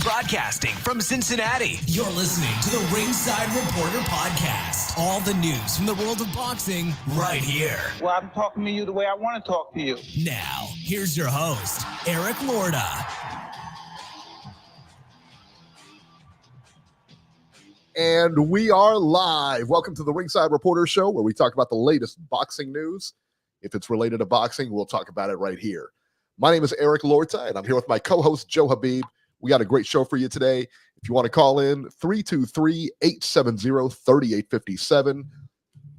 Broadcasting from Cincinnati, you're listening to the Ringside Reporter podcast. All the news from the world of boxing right here. Well, I'm talking to you the way I want to talk to you. Now, here's your host, Eric Lorda. And we are live. Welcome to the Ringside Reporter show, where we talk about the latest boxing news. If it's related to boxing, we'll talk about it right here. My name is Eric Lorda, and I'm here with my co-host, Joe Habib. We got a great show for you today. If you want to call in, 323-870-3857.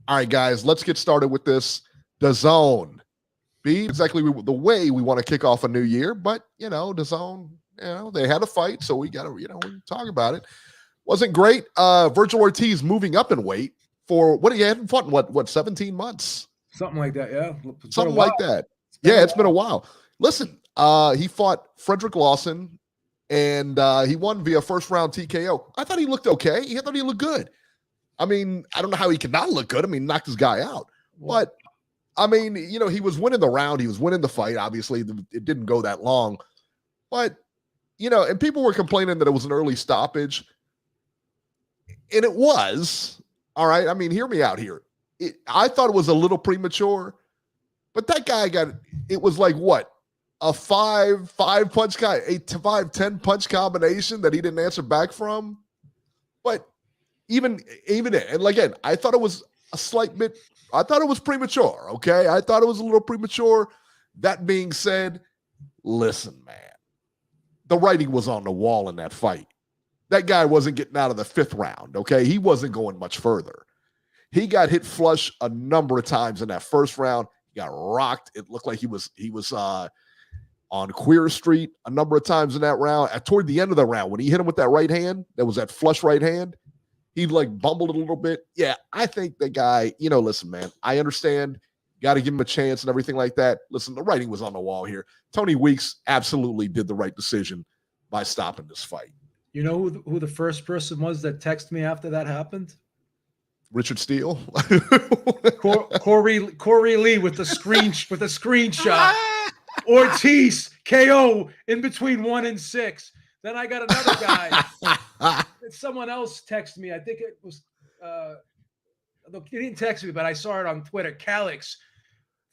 All right, guys, let's get started with this. DAZN. Be exactly the way we want to kick off a new year, but, DAZN, they had a fight, so we got to, we talk about it. Wasn't great. Virgil Ortiz moving up in weight for, he hadn't fought in, what, 17 months? Something like that, yeah. Something like that. It's been a while. Listen, he fought Frederick Lawson, and he won via first-round TKO. I thought he looked okay. I thought he looked good. I mean, I don't know how he could not look good. I mean, knocked his guy out. But, I mean, he was winning the round. He was winning the fight. Obviously, it didn't go that long. But, and people were complaining that it was an early stoppage. And it was. All right? I mean, hear me out here. I thought it was a little premature. But that guy it was like what? A 5-punch guy, 10 punch combination that he didn't answer back from. But even and again, I thought it was a slight bit. I thought it was premature. Okay, I thought it was a little premature. That being said, listen, man, the writing was on the wall in that fight. That guy wasn't getting out of the 5th round. Okay, he wasn't going much further. He got hit flush a number of times in that first round. He got rocked. It looked like he was on Queer Street a number of times in that round. Toward the end of the round, when he hit him with that right hand, that was that flush right hand, he bumbled a little bit. Yeah, I think the guy, listen, man, I understand. Got to give him a chance and everything like that. Listen, the writing was on the wall here. Tony Weeks absolutely did the right decision by stopping this fight. You know who the first person was that texted me after that happened? Richard Steele. Corey Lee with the screenshot. Ortiz KO in between 1 and 6. Then I got another guy. Someone else texted me. I think it was look, he didn't text me, but I saw it on Twitter. Calix,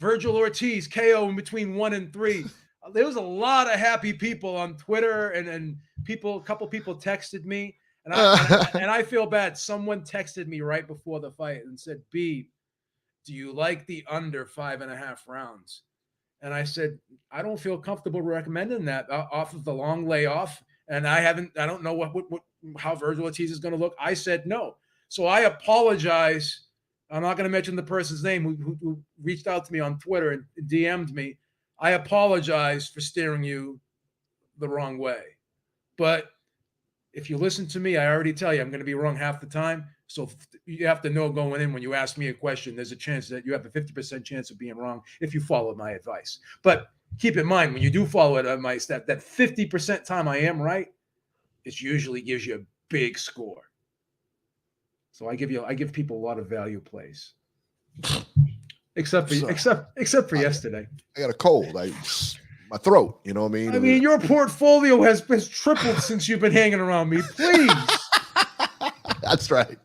Virgil Ortiz KO in between 1 and 3. There was a lot of happy people on Twitter, and a couple people texted me, and I feel bad. Someone texted me right before the fight and said, "B, do you like the under 5.5 rounds?" And I said, I don't feel comfortable recommending that off of the long layoff. And I don't know how Virgil Ortiz is going to look. I said no. So I apologize. I'm not going to mention the person's name who reached out to me on Twitter and DM'd me. I apologize for steering you the wrong way. But if you listen to me, I already tell you I'm going to be wrong half the time. So you have to know going in when you ask me a question, there's a chance that you have a 50% chance of being wrong if you follow my advice. But keep in mind, when you do follow advice, that 50% time I am right, it usually gives you a big score. So I give people a lot of value plays. Except for yesterday. I got a cold. My throat, you know what I mean? I mean, your portfolio has tripled since you've been hanging around me. Please. That's right.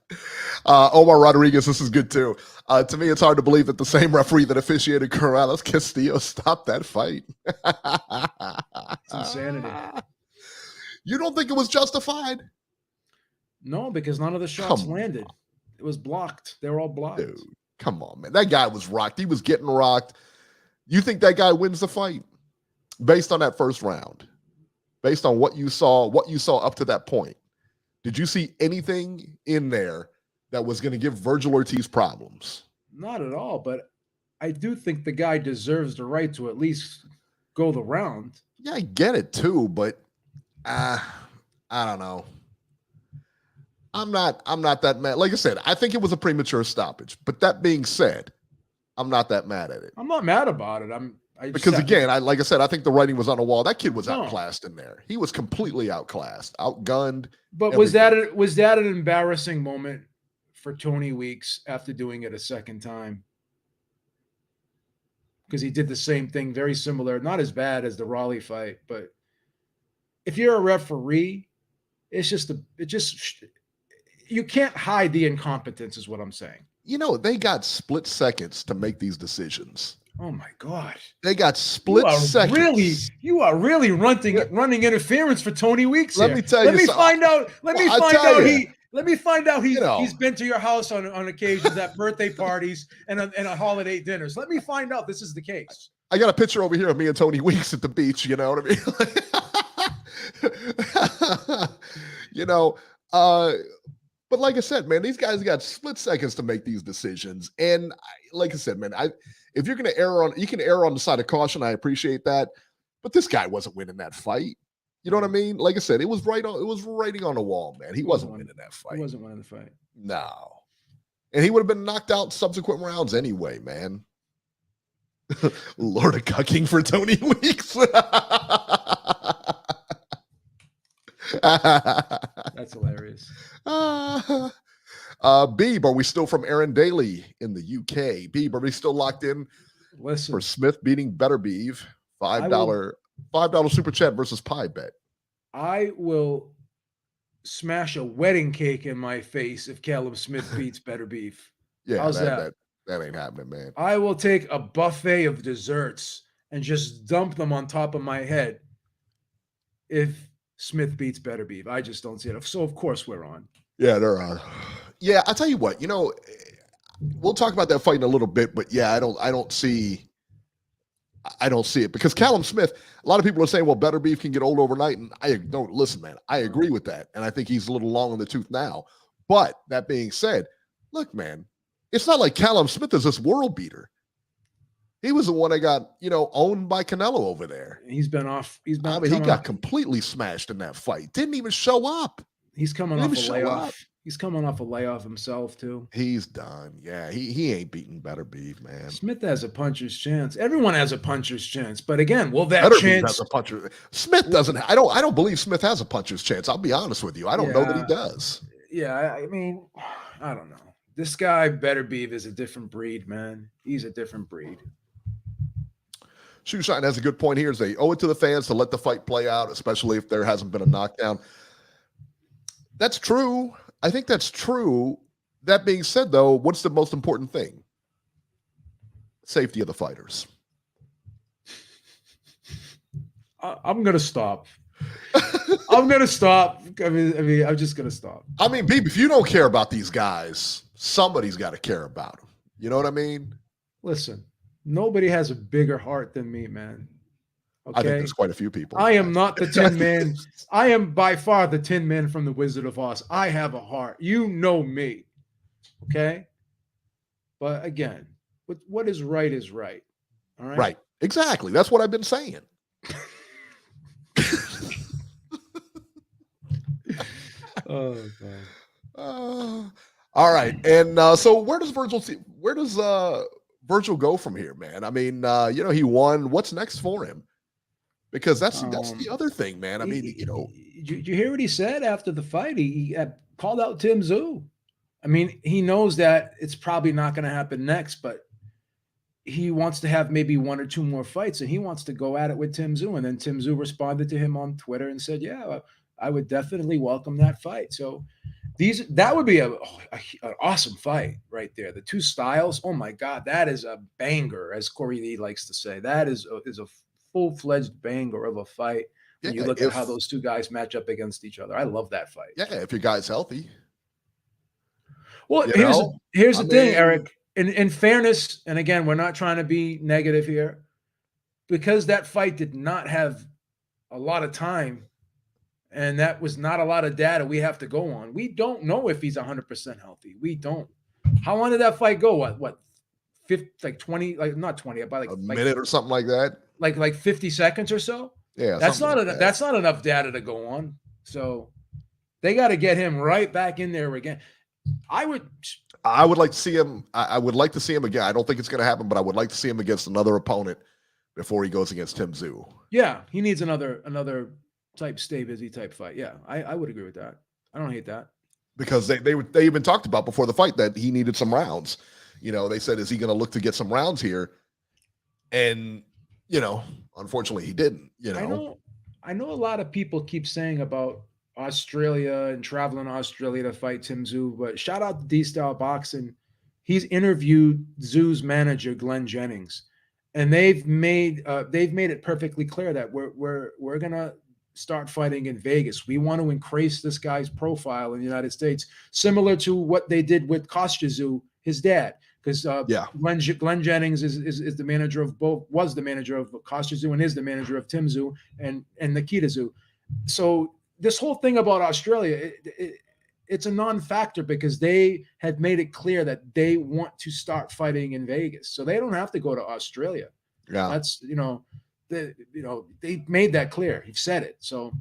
Omar Rodriguez, this is good too. To me, it's hard to believe that the same referee that officiated Corrales Castillo stopped that fight. It's insanity. You don't think it was justified? No, because none of the shots landed. It was blocked. They were all blocked. Dude, come on, man. That guy was rocked. He was getting rocked. You think that guy wins the fight based on that first round? Based on what you saw up to that point? Did you see anything in there that was going to give Virgil Ortiz problems? Not at all, but I do think the guy deserves the right to at least go the round. Yeah, I get it too, but I don't know. I'm not that mad. Like I said, I think it was a premature stoppage. But that being said, I'm not that mad at it. I'm not mad about it. Because again, like I said, I think the writing was on the wall. That kid was outclassed in there. He was completely outclassed, outgunned. But everything. was that an embarrassing moment for Tony Weeks after doing it a second time? Because he did the same thing, very similar, not as bad as the Raleigh fight, but if you're a referee, you can't hide the incompetence is what I'm saying. They got split seconds to make these decisions. Oh my God. They got split seconds. You are really running interference for Tony Weeks here. Let me tell you something. Let me find out he's been to your house on occasions at birthday parties and a holiday dinners. Let me find out this is the case. I got a picture over here of me and Tony Weeks at the beach, you know what I mean? But like I said, man, these guys got split seconds to make these decisions. And like I said, man, if you're going to you can err on the side of caution. I appreciate that. But this guy wasn't winning that fight. You know what I mean? Like I said, it was writing on the wall, man. He wasn't winning that fight. He wasn't winning the fight. No. And he would have been knocked out in subsequent rounds anyway, man. Lord of cucking for Tony Weeks. That's hilarious. Beeb, are we still from Aaron Daly in the UK? Beeb, are we still locked in for Smith beating Better Beeve? $5 super chat versus pie bet. I will smash a wedding cake in my face if Caleb Smith beats Better Beef. Yeah, how's that? That ain't happening, man. I will take a buffet of desserts and just dump them on top of my head if Smith beats Better Beef. I just don't see it. So of course we're on. Yeah, they're on. Yeah, I'll tell you what, we'll talk about that fight in a little bit, but yeah, I don't see it because Callum Smith, a lot of people are saying, well, Better Beef can get old overnight. And listen, man, I agree with that. And I think he's a little long in the tooth now. But that being said, look, man, it's not like Callum Smith is this world beater. He was the one that got, owned by Canelo over there. He got completely smashed in that fight. Didn't even show up. He's coming off a layoff. He's coming off a layoff himself, too. He's done. Yeah, he ain't beating Better Beef, man. Smith has a puncher's chance. Everyone has a puncher's chance. But again, will that Better chance... Beef has a puncher. Smith doesn't. I don't believe Smith has a puncher's chance. I'll be honest with you. I don't know that he does. Yeah, I mean, I don't know. This guy, Better Beef, is a different breed, man. He's a different breed. Shoeshine has a good point here. They owe it to the fans to let the fight play out, especially if there hasn't been a knockdown. That's true. I think that's true. That being said, though, what's the most important thing? Safety of the fighters. I'm going to stop. I'm going to stop. I mean, I'm just going to stop. I mean, Beeb, if you don't care about these guys, somebody's got to care about them. You know what I mean? Listen, nobody has a bigger heart than me, man. Okay? I think there's quite a few people. I am not the Tin Man. I am by far the Tin Man from the Wizard of Oz. I have a heart. You know me. Okay? But again, what is right is right. All right? Right. Exactly. That's what I've been saying. Oh, God. All right. And so where does Virgil go from here, man? I mean, he won. What's next for him? Because that's the other thing, man. I mean, Did you hear what he said after the fight? He called out Tim Tszyu. I mean, he knows that it's probably not going to happen next, but he wants to have maybe one or two more fights, and he wants to go at it with Tim Tszyu. And then Tim Tszyu responded to him on Twitter and said, yeah, I would definitely welcome that fight. So that would be an awesome fight right there. The two styles, oh my God, that is a banger, as Corey Lee likes to say. That is a full-fledged banger of a fight when you look at how those two guys match up against each other. I love that fight. Yeah, if your guy's healthy. Well, here's the thing, Eric. In fairness, and again, we're not trying to be negative here, because that fight did not have a lot of time, and that was not a lot of data we have to go on. We don't know if he's 100% healthy. We don't. How long did that fight go? What? 50, like 20, like not 20, about a minute or something like that. Like 50 seconds or so. Yeah, that's not enough data to go on. So they got to get him right back in there again. I would like to see him. I would like to see him again. I don't think it's going to happen, but I would like to see him against another opponent before he goes against Tim Tszyu. Yeah, he needs another type stay busy type fight. Yeah, I would agree with that. I don't hate that. Because they even talked about before the fight that he needed some rounds. They said, is he going to look to get some rounds here? And, unfortunately he didn't, I know a lot of people keep saying about Australia and traveling to Australia to fight Tim Tszyu, but shout out to D-Style Boxing. He's interviewed Tszyu's manager, Glenn Jennings, and they've made it perfectly clear that we're gonna start fighting in Vegas. We want to increase this guy's profile in the United States, similar to what they did with Kostya Tszyu, his dad. Because Glenn Jennings is the manager of both, was the manager of Kostya Tszyu and is the manager of Tim Tszyu and Nikita Tszyu. So this whole thing about Australia, it's a non-factor because they had made it clear that they want to start fighting in Vegas. So they don't have to go to Australia. Yeah. That's, they made that clear. He said it. So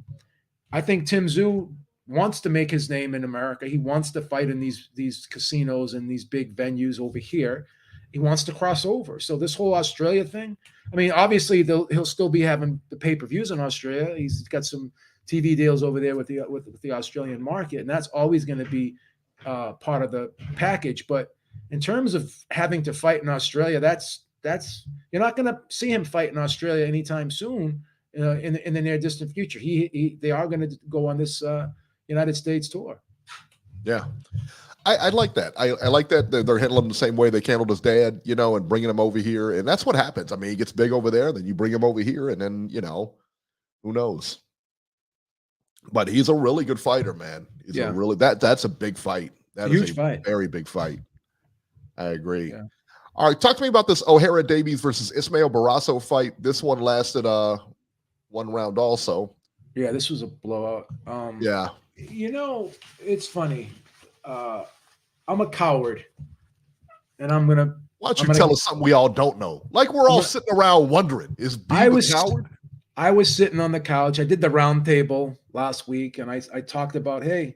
I think Tim Tszyu wants to make his name in America. He wants to fight in these casinos and these big venues over here. He wants to cross over. So this whole Australia thing, I mean, obviously he'll still be having the pay-per-views in Australia. He's got some TV deals over there with the Australian market, and that's always going to be part of the package. But in terms of having to fight in Australia, that's you're not going to see him fight in Australia anytime soon in the near distant future. They are going to go on this United States tour. Yeah. I like that. I like that they're handling him the same way they handled his dad, and bringing him over here. And that's what happens. I mean, he gets big over there, then you bring him over here, and then, who knows? But he's a really good fighter, man. He's a really that's a big fight. That is a huge fight. Very big fight. I agree. Yeah. All right, talk to me about this O'Hara Davies versus Ismael Barroso fight. This one lasted one round also. Yeah, this was a blowout. Yeah. It's funny. I'm a coward, and I'm gonna. Why don't you tell us something we all don't know? Like we're all sitting around wondering: is B the coward? I was sitting on the couch. I did the round table last week, and I talked about, hey,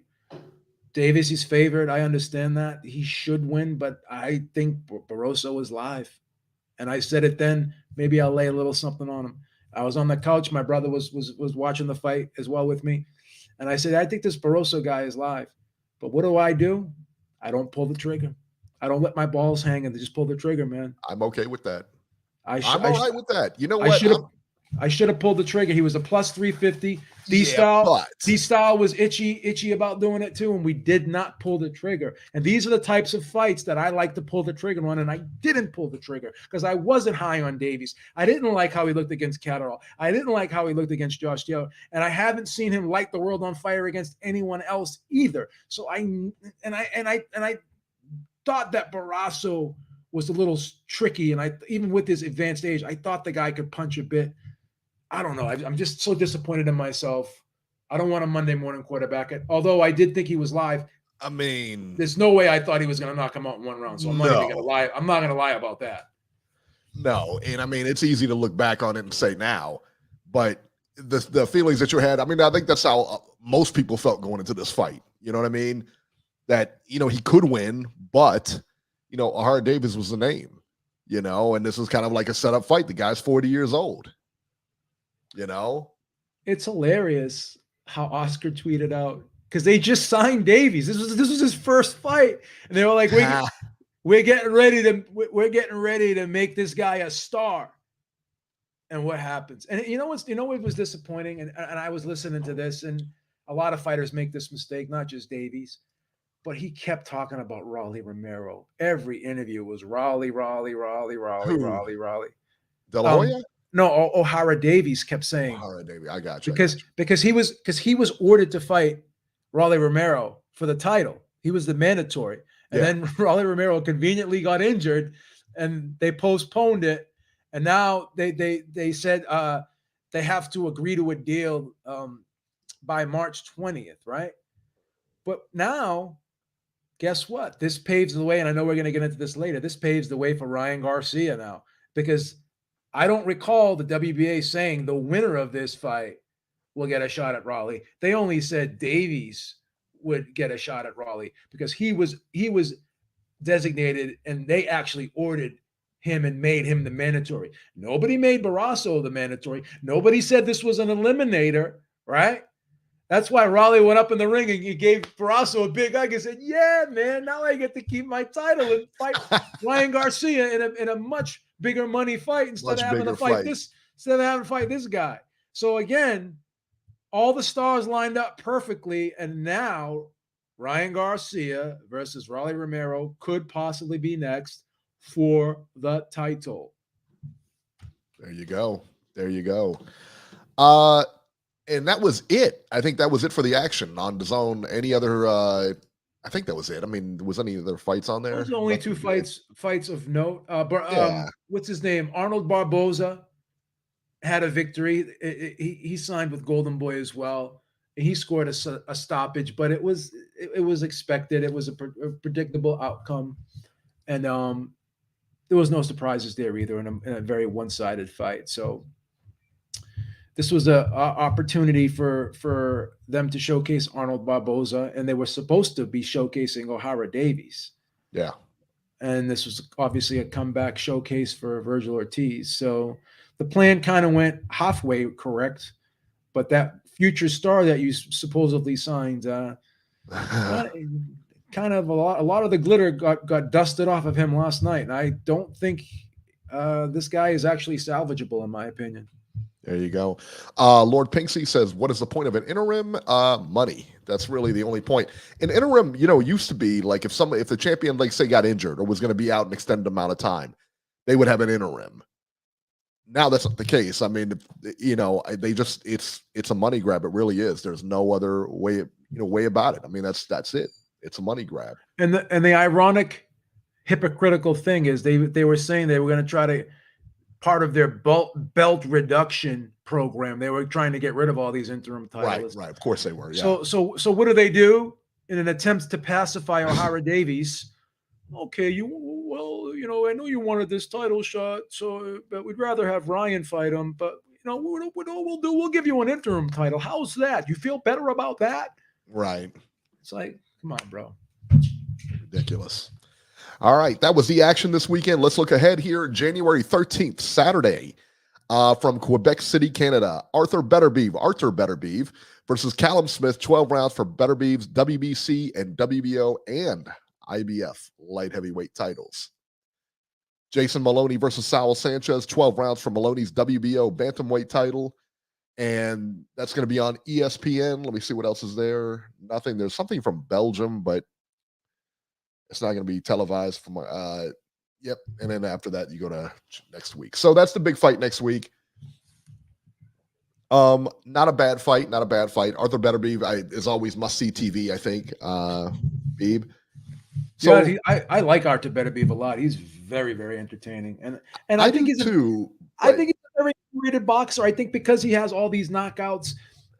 Davies is favored. I understand that he should win, but I think Barroso is live, and I said it then. Maybe I'll lay a little something on him. I was on the couch. My brother was watching the fight as well with me, and I said, I think this Barroso guy is live. But what do? I don't pull the trigger. I don't let my balls hang and just pull the trigger, man. I'm okay with that. I'm all right with that. You know what? I should have pulled the trigger. He was a plus 350. D-Style was itchy about doing it too, and we did not pull the trigger. And these are the types of fights that I like to pull the trigger on, and I didn't pull the trigger because I wasn't high on Davies. I didn't like how he looked against Catterall. I didn't like how he looked against Josh Taylor, and I haven't seen him light the world on fire against anyone else either. So I thought that Barroso was a little tricky, and even with his advanced age, I thought the guy could punch a bit. I don't know. I'm just so disappointed in myself. I don't want a Monday morning quarterback it. Although I did think he was live. I mean, there's no way I thought he was going to knock him out in one round. So I'm not even going to lie. I'm not going to lie about that. No. And I mean, it's easy to look back on it and say now, but the feelings that you had, I mean, I think that's how most people felt going into this fight. You know what I mean? That, he could win, but, O'Hara Davies was the name, and this was kind of like a setup fight. The guy's 40 years old. It's hilarious how Oscar tweeted out because they just signed Davies. This was his first fight, and they were like, "We're getting ready to make this guy a star." And what happens? And what was disappointing? And I was listening to this, and a lot of fighters make this mistake, not just Davies, but he kept talking about Rolly Romero. Every interview was Rolly. De La Hoya? No, O'Hara Davies kept saying. O'Hara Davies, I got you. Because he was ordered to fight Rolly Romero for the title. He was the mandatory, and then Rolly Romero conveniently got injured, and they postponed it. And now they said they have to agree to a deal by March 20th, right? But now, guess what? This paves the way, and I know we're going to get into this later. This paves the way for Ryan Garcia now, because I don't recall the WBA saying the winner of this fight will get a shot at Rolly. They only said Davies would get a shot at Rolly because he was designated, and they actually ordered him and made him the mandatory. Nobody made Barroso the mandatory. Nobody said this was an eliminator, right? That's why Rolly went up in the ring and he gave Barroso a big hug and said, "Yeah, man, now I get to keep my title and fight Ryan Garcia in a much bigger money fight instead of having to fight this guy." So again, all the stars lined up perfectly, and now Ryan Garcia versus Rolly Romero could possibly be next for the title. There you go. There you go. And that was it. I think that was it for the action on the zone. Any other I think that was it. I mean, was any other fights on there? Those are only Nothing two good. fights of note. Yeah. What's his name? Arnold Barboza had a victory. He signed with Golden Boy as well. He scored a stoppage, but it was expected. It was a predictable outcome, and there was no surprises there either in a very one-sided fight. So this was a opportunity for them to showcase Arnold Barboza, and they were supposed to be showcasing O'Hara Davies. Yeah. And this was obviously a comeback showcase for Vergil Ortiz. So the plan kind of went halfway correct, but that future star that you supposedly signed, kind of a lot of the glitter got dusted off of him last night. And I don't think this guy is actually salvageable, in my opinion. There you go. Lord Pinksy says, what is the point of an interim? Money. That's really the only point. An interim, used to be like if the champion, like say, got injured or was going to be out an extended amount of time, they would have an interim. Now that's not the case. I mean, they just it's a money grab. It really is. There's no other way about it. I mean, that's it. It's a money grab. And the ironic, hypocritical thing is they were saying they were going to try to, part of their belt reduction program, they were trying to get rid of all these interim titles. Right. Of course they were. Yeah. So what do they do in an attempt to pacify O'Hara Davies? Okay, I know you wanted this title shot, but we'd rather have Ryan fight him. But we'll give you an interim title. How's that? You feel better about that? Right. It's like, come on, bro. Ridiculous. All right, that was the action this weekend. Let's look ahead here. January 13th, Saturday, from Quebec City, Canada. Arthur Beterbiev versus Callum Smith, 12 rounds for Beterbiev's WBC and WBO and IBF light heavyweight titles. Jason Maloney versus Saul Sanchez, 12 rounds for Maloney's WBO bantamweight title. And that's going to be on ESPN. Let me see what else is there. Nothing. There's something from Belgium, but it's not going to be televised from yep. And then after that, you go to next week. So that's the big fight next week. Not a bad fight. Arthur Beterbiev is always must-see TV, I think. Beeb. So yeah, I like Arthur Beterbiev a lot. He's very, very entertaining. And I think he's too. I think he's a very rated boxer. I think because he has all these knockouts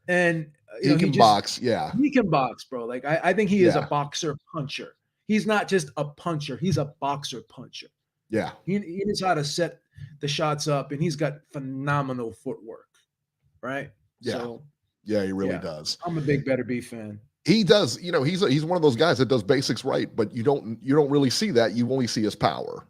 and he can box, yeah. He can box, bro. Like I think he is a boxer puncher. He's not just a puncher. He's a boxer puncher. Yeah. He knows how to set the shots up, and he's got phenomenal footwork, right? Yeah. So, yeah, he really does. I'm a big Beterbiev fan. He does. He's one of those guys that does basics right, but you don't really see that. You only see his power.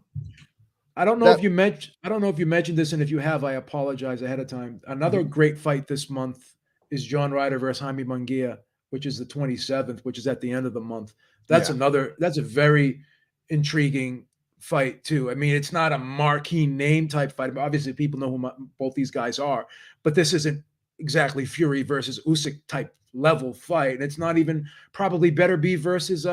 I don't know if you mentioned this, and if you have, I apologize ahead of time. Another great fight this month is John Ryder versus Jaime Munguia, which is the 27th, which is at the end of the month. That's a very intriguing fight too. I mean, it's not a marquee name type fight. Obviously, people know who both these guys are, but this isn't exactly Fury versus Usyk type level fight. And it's not even probably Beterbiev versus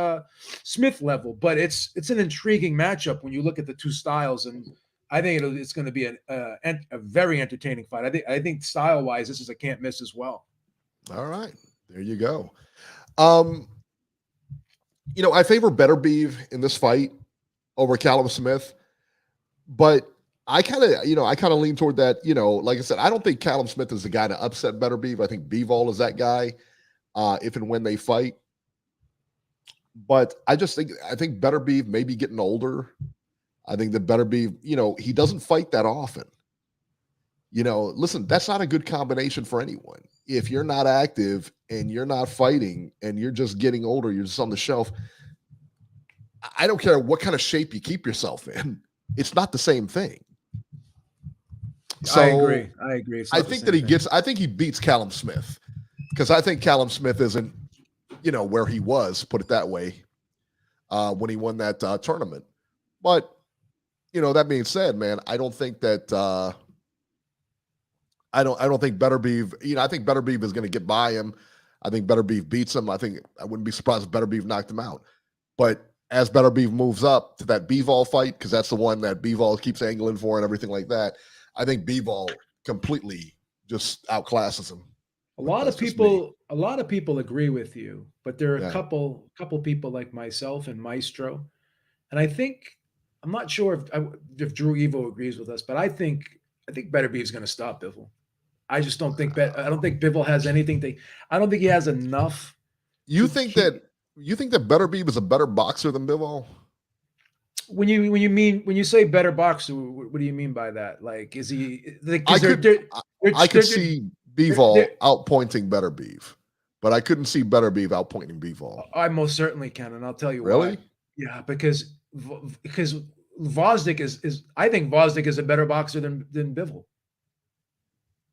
Smith level, but it's an intriguing matchup when you look at the two styles. And I think it's going to be a very entertaining fight. I think style wise, this is a can't miss as well. All right, there you go. I favor Beterbiev in this fight over Callum Smith, but I kind of lean toward that. Like I said, I don't think Callum Smith is the guy to upset Beterbiev. I think Bivol is that guy, if and when they fight. But I think Beterbiev may be getting older. I think that Beterbiev, he doesn't fight that often. Listen, that's not a good combination for anyone. If you're not active and you're not fighting and you're just getting older, you're just on the shelf. I don't care what kind of shape you keep yourself in. It's not the same thing. So I agree. I think he beats Callum Smith because I think Callum Smith isn't, where he was, put it that way, when he won that tournament. But, that being said, man, I don't think that I don't think Better Beef, I think Better Beef is going to get by him. I think Better Beef beats him. I wouldn't be surprised if Better Beef knocked him out. But as Better Beef moves up to that Bivol fight, because that's the one that Bivol keeps angling for and everything like that, I think Bivol completely just outclasses him. A lot of people agree with you, but there are a couple people like myself and Maestro, and I'm not sure if Drew Evo agrees with us, but I think Better Beef is going to stop Bivol. I just don't think Bivol has anything I don't think he has enough. You think that Better Beef is a better boxer than Bivol? When you say better boxer, what do you mean by that? Like, is he? I could see Bivol outpointing Better Beef, but I couldn't see Better Beef outpointing Bivol. I most certainly can, and I'll tell you really? Why. Yeah, because Gvozdyk is I think Gvozdyk is a better boxer than Bivol.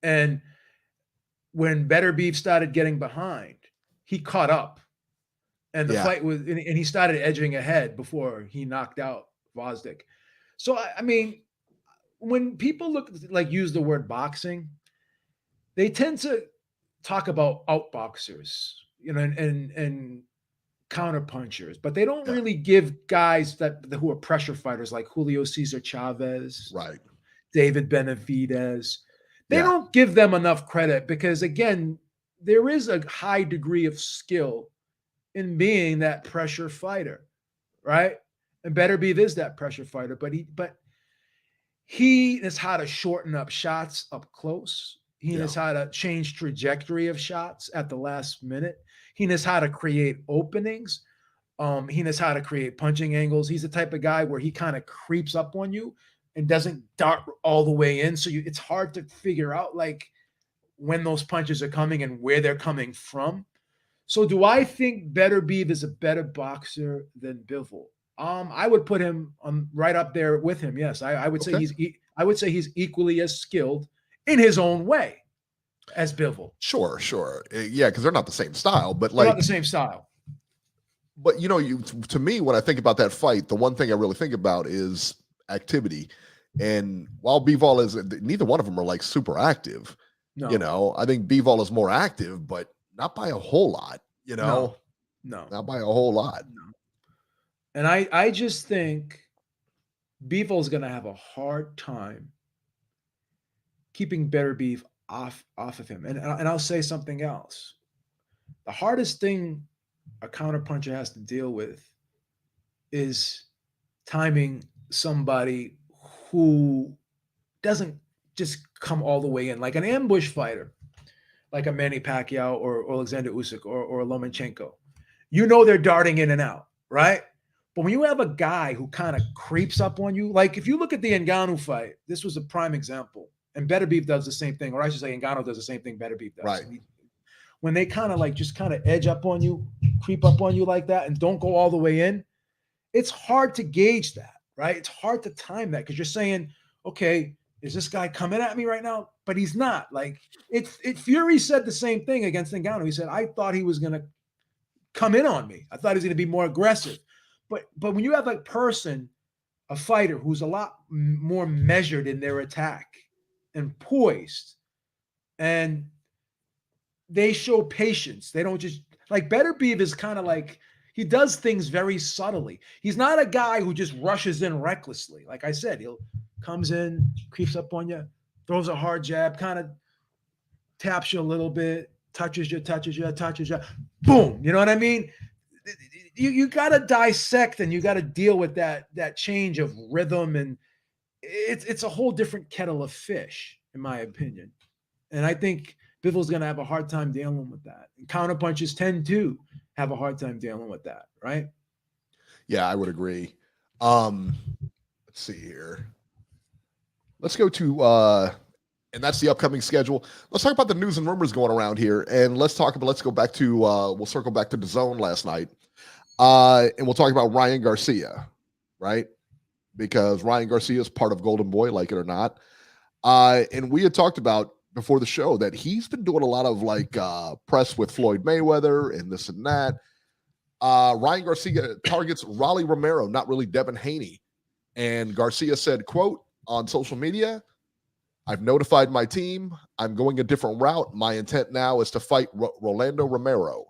And when Better Beef started getting behind, he caught up. And the fight was, and he started edging ahead before he knocked out Gvozdyk. So, I mean, when people use the word boxing, they tend to talk about outboxers, and counter punchers, but they don't really give guys who are pressure fighters like Julio Cesar Chavez, right? David Benavidez. They don't give them enough credit because, again, there is a high degree of skill in being that pressure fighter, right? And Better Beef is that pressure fighter, but he knows how to shorten up shots up close. He knows how to change trajectory of shots at the last minute. He knows how to create openings. He knows how to create punching angles. He's the type of guy where he kind of creeps up on you and doesn't dart all the way in. So it's hard to figure out like when those punches are coming and where they're coming from. So do I think Better Beef is a better boxer than Bivol? I would put him right up there with him. Yes, I would say he's equally as skilled in his own way as Bivol. Sure. Yeah, because they're not the same style, but they're not the same style. But to me, when I think about that fight, the one thing I really think about is activity. And while Bivol is, neither one of them are like super active. No. I think Bivol is more active, but not by a whole lot. No, not by a whole lot. No. And I just think Bivol is going to have a hard time keeping Better Beef off of him. And I'll say something else. The hardest thing a counterpuncher has to deal with is timing somebody who doesn't just come all the way in. Like an ambush fighter, like a Manny Pacquiao or Alexander Usyk or Lomachenko. They're darting in and out, right? But when you have a guy who kind of creeps up on you, like if you look at the Ngannou fight, this was a prime example. And Better Beef does the same thing, or I should say Ngannou does the same thing Better Beef does. Right. When they kind of edge up on you, creep up on you like that, and don't go all the way in, it's hard to gauge that, right? It's hard to time that because you're saying, okay, is this guy coming at me right now? But he's not. Like Fury said the same thing against Ngannou. He said, I thought he was going to come in on me. I thought he was going to be more aggressive. But when you have a fighter who's a lot more measured in their attack and poised, and they show patience. They don't just like Better Beef is kind of like he does things very subtly. He's not a guy who just rushes in recklessly. Like I said, he'll comes in, creeps up on you, throws a hard jab, kind of taps you a little bit, touches you, boom. You know what I mean? You got to dissect and you got to deal with that change of rhythm, and it's a whole different kettle of fish, in my opinion. And I think Bivol's going to have a hard time dealing with that. And counterpunchers tend to have a hard time dealing with that, right? Yeah, I would agree. Let's see here. Let's go to and that's the upcoming schedule. Let's talk about the news and rumors going around here, and let's go back to we'll circle back to the zone last night. And we'll talk about Ryan Garcia, right? Because Ryan Garcia is part of Golden Boy, like it or not. And we had talked about before the show that he's been doing a lot of press with Floyd Mayweather and this and that. Ryan Garcia targets Rolly Romero, not really Devin Haney. And Garcia said, quote, on social media, I've notified my team. I'm going a different route. My intent now is to fight Rolando Romero.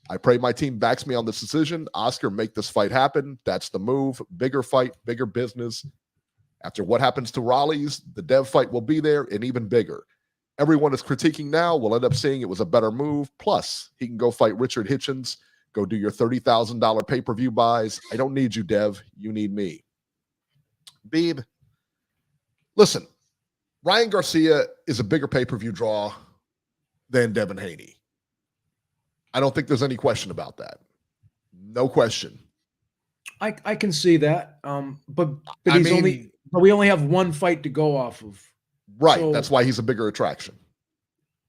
I pray my team backs me on this decision. Oscar, make this fight happen. That's the move. Bigger fight, bigger business. After what happens to Raleigh's, the Dev fight will be there and even bigger. Everyone is critiquing now. We'll end up saying it was a better move. Plus, he can go fight Richard Hitchens. Go do your $30,000 pay-per-view buys. I don't need you, Dev. You need me. Beeb, listen, Ryan Garcia is a bigger pay-per-view draw than Devin Haney. I don't think there's any question about that. No question. I can see that. But we only have one fight to go off of. Right. So, that's why he's a bigger attraction.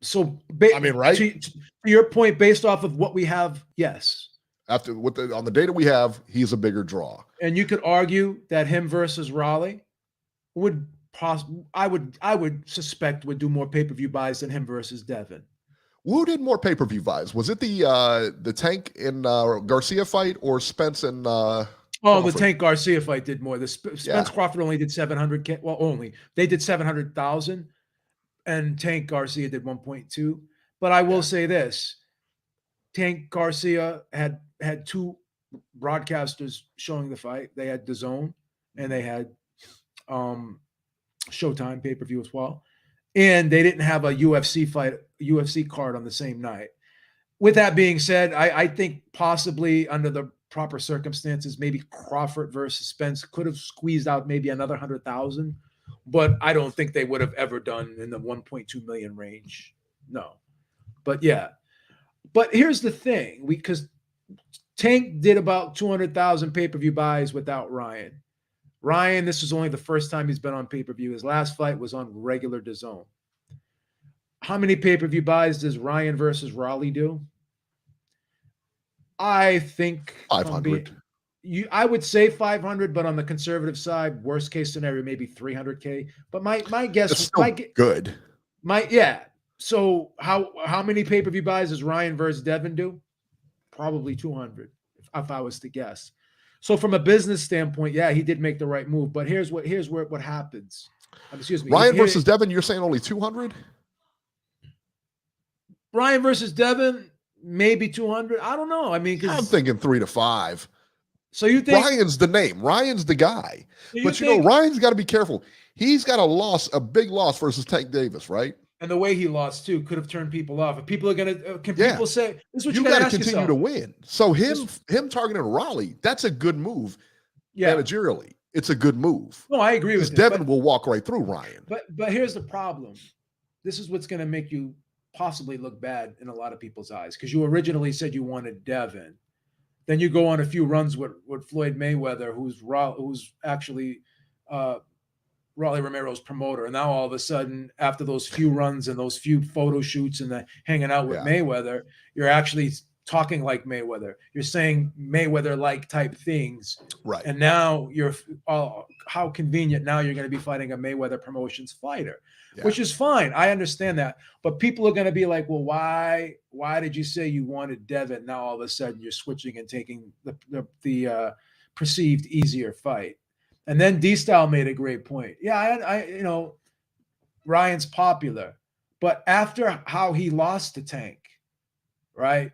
So right? To your point, based off of what we have, yes. On the data we have, he's a bigger draw. And you could argue that him versus Raleigh I would suspect would do more pay-per-view buys than him versus Devin. Who did more pay-per-view buys? Was it the Tank and Garcia fight or Spence and the Tank Garcia fight did more. The Spence Crawford only did 700K. Well, they did 700,000, and Tank Garcia did 1.2. But I will say this: Tank Garcia had two broadcasters showing the fight. They had DAZN and they had Showtime pay-per-view as well. And they didn't have a UFC card on the same night. With that being said, I think possibly under the proper circumstances, maybe Crawford versus Spence could have squeezed out maybe another 100,000, but I don't think they would have ever done in the 1.2 million range. No. But yeah. But here's the thing, because Tank did about 200,000 pay-per-view buys without Ryan. Ryan, this is only the first time he's been on pay-per-view. His last fight was on regular DAZN. How many pay-per-view buys does Ryan versus Raleigh do? I think 500. I would say 500, but on the conservative side, worst case scenario, maybe 300K. But my guess is still good. So how many pay-per-view buys does Ryan versus Devin do? Probably 200, if I was to guess. So from a business standpoint, yeah, he did make the right move. But here's what happens. Excuse me. Ryan versus Devin, you're saying only 200? Ryan versus Devin, maybe 200. I don't know. I mean, I'm thinking 3 to 5. So you think Ryan's the name? Ryan's the guy. But Ryan's got to be careful. He's got a big loss versus Tank Davis, right? And the way he lost too could have turned people off. If people are gonna, people say this is what you got to continue to win. So him targeting Raleigh, that's a good move. Yeah, managerially, it's a good move. No, I agree with Devin will walk right through Ryan. But here's the problem. This is what's going to make you possibly look bad in a lot of people's eyes, because you originally said you wanted Devin, then you go on a few runs with Floyd Mayweather, who's actually Raleigh Romero's promoter. And now all of a sudden, after those few runs and those few photo shoots and the hanging out with Mayweather, you're actually talking like Mayweather. You're saying Mayweather-like type things. Right. And now how convenient. Now you're going to be fighting a Mayweather Promotions fighter, which is fine. I understand that. But people are going to be like, well, why did you say you wanted Devin? Now all of a sudden you're switching and taking the perceived easier fight. And then D-Style made a great point. Yeah, Ryan's popular, but after how he lost to Tank, right?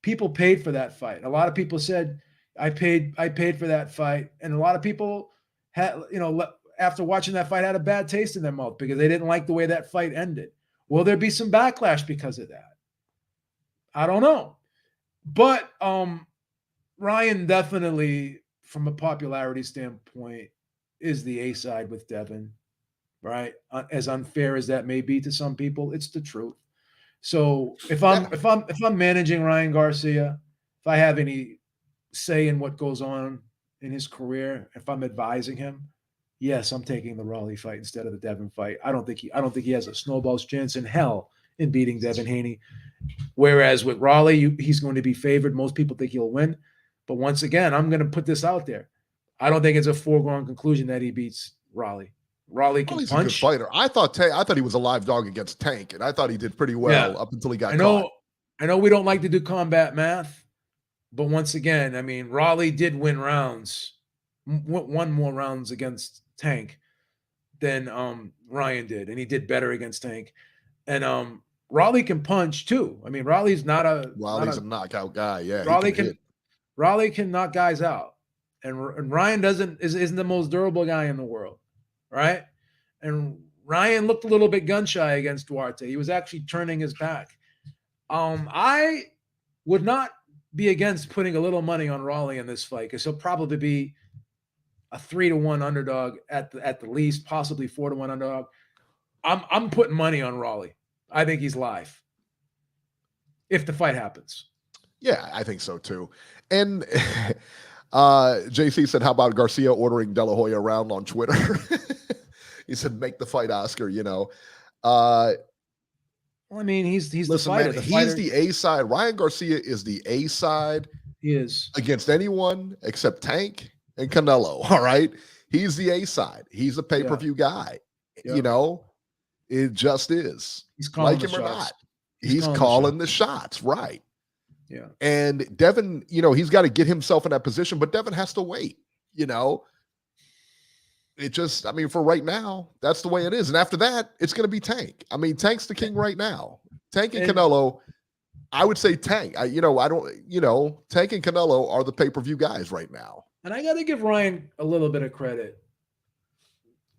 People paid for that fight. A lot of people said, I paid for that fight. And a lot of people had, after watching that fight, had a bad taste in their mouth because they didn't like the way that fight ended. Will there be some backlash because of that? I don't know. But Ryan definitely, from a popularity standpoint, is the A side with Devin, right? As unfair as that may be to some people, it's the truth. So if I'm managing Ryan Garcia, if I have any say in what goes on in his career, if I'm advising him, yes, I'm taking the Raleigh fight instead of the Devin fight. I don't think he has a snowball's chance in hell in beating Devin Haney. Whereas with Raleigh, he's going to be favored. Most people think he'll win. But once again, I'm going to put this out there. I don't think it's a foregone conclusion that he beats Raleigh. Raleigh can he's punch. A good fighter. I thought he was a live dog against Tank, and I thought he did pretty well up until he got caught. I know we don't like to do combat math, but once again, I mean, Raleigh did win rounds, won more rounds against Tank. than Ryan did, and he did better against Tank. And Raleigh can punch too. I mean, Raleigh's not a knockout guy. Yeah, Raleigh can knock guys out, and Ryan isn't the most durable guy in the world, right? And Ryan looked a little bit gun shy against Duarte. He was actually turning his back. I would not be against putting a little money on Raleigh in this fight because he'll probably be a 3-1 underdog at the least, possibly 4-1 underdog. I'm putting money on Raleigh. I think he's live if the fight happens. Yeah, I think so too. And JC said, how about Garcia ordering De La Hoya around on Twitter? He said, make the fight, Oscar, Well, I mean, he's the fighter. Man, he's the A side. Ryan Garcia is the A side. He is. Against anyone except Tank and Canelo, all right? He's the A side. He's a pay-per-view guy. Yeah. It just is. He's calling like him shots. or not. He's calling the shots, right? Yeah. And Devin, he's got to get himself in that position, but Devin has to wait, It just, for right now, that's the way it is. And after that, it's going to be Tank. Tank's the king right now. Tank and Canelo, I would say Tank. Tank and Canelo are the pay-per-view guys right now. And I got to give Ryan a little bit of credit.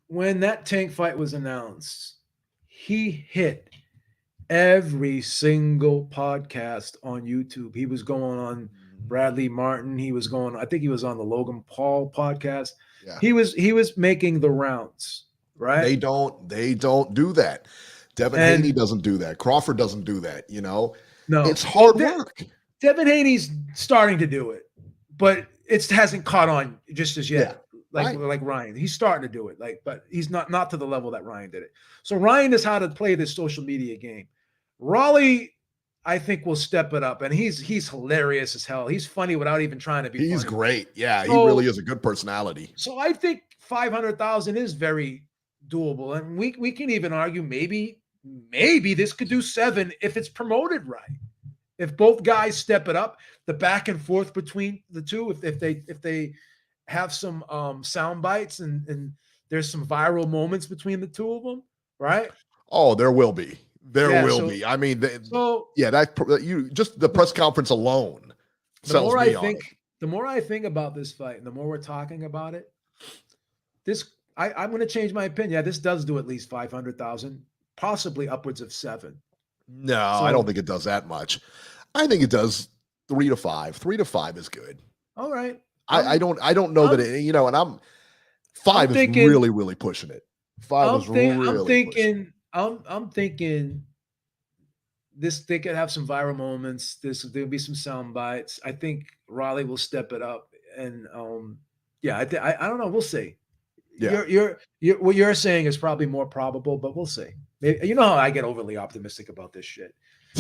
When that Tank fight was announced, he hit every single podcast on YouTube. He was going on Bradley Martin. He was going, I think he was on the Logan Paul podcast. Yeah. He was making the rounds, right? They don't do that. Devin Haney doesn't do that. Crawford doesn't do that, No. It's hard work. Devin Haney's starting to do it, but it hasn't caught on just as yet. Yeah. Like Ryan. He's starting to do it. But he's not to the level that Ryan did it. So Ryan knows how to play this social media game. Raleigh, I think, will step it up, and he's hilarious as hell. He's funny without even trying to be. He's funny. Great, yeah. He really is a good personality. So I think 500,000 is very doable, and we can even argue maybe this could do 7 if it's promoted right. If both guys step it up, the back and forth between the two, if they have some sound bites and there's some viral moments between the two of them, right? Oh, there will be. There will be. Just the press conference alone sells me on it. The more I think about this fight, and the more we're talking about it, I'm going to change my opinion. Yeah, this does do at least 500,000, possibly upwards of 7. No, I don't think it does that much. I think it does 3 to 5. 3 to 5 is good. All right. I don't know that it, and 5 is really, really pushing it. 5 is really pushing it. I'm thinking they could have some viral moments. There'll be some sound bites. I think Raleigh will step it up, and I don't know. We'll see. Yeah. What you're saying is probably more probable, but we'll see. Maybe, you know how I get overly optimistic about this shit.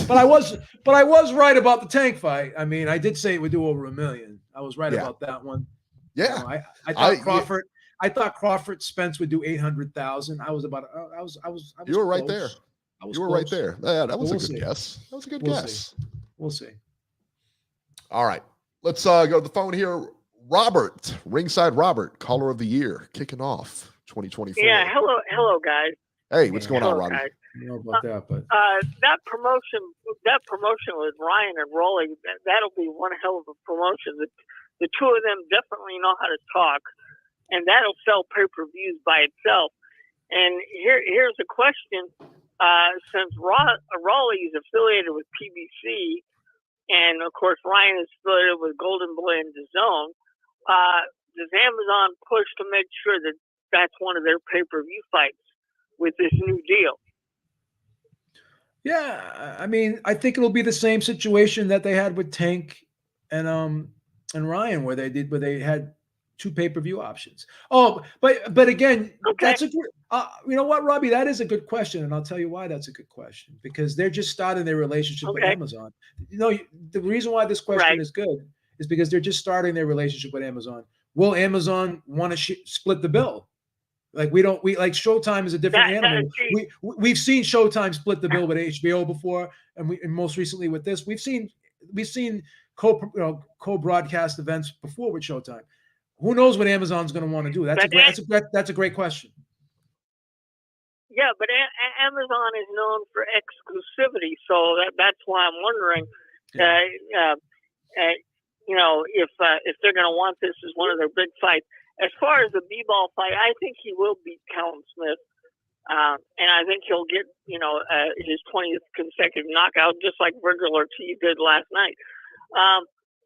But I was right about the Tank fight. I did say it would do over $1 million. I was right about that one. Yeah. I thought Crawford. I thought Crawford Spence would do 800,000. I was. You were right there. You were right there. Yeah, that was a good guess. That was a good guess. We'll see. All right, let's go to the phone here. Robert, Ringside Robert, caller of the year, kicking off 2024. Yeah, hello, guys. Hey, what's going on, Robbie? Guys. I don't know about that, but that promotion with Ryan and Rolly, that'll be one hell of a promotion. The two of them definitely know how to talk. And that'll sell pay-per-views by itself. And here's a question. Since Raleigh is affiliated with PBC, and, of course, Ryan is affiliated with Golden Boy and DAZN, does Amazon push to make sure that that's one of their pay-per-view fights with this new deal? Yeah, I think it'll be the same situation that they had with Tank and Ryan, where they had 2 pay-per-view options. Oh, but again, that's a good. You know what, Robbie? That is a good question, and I'll tell you why that's a good question. Because they're just starting their relationship with Amazon. The reason why this question is good is because they're just starting their relationship with Amazon. Will Amazon want to split the bill? Like Showtime is a different animal. We've seen Showtime split the bill with HBO before, and most recently with this, we've seen co-broadcast events before with Showtime. Who knows what Amazon's going to want to do? That's a great question. Yeah, but Amazon is known for exclusivity, so that's why I'm wondering, if they're going to want this as one of their big fights. As far as the B-ball fight, I think he will beat Callum Smith, and I think he'll get his 20th consecutive knockout, just like Vergil Ortiz did last night.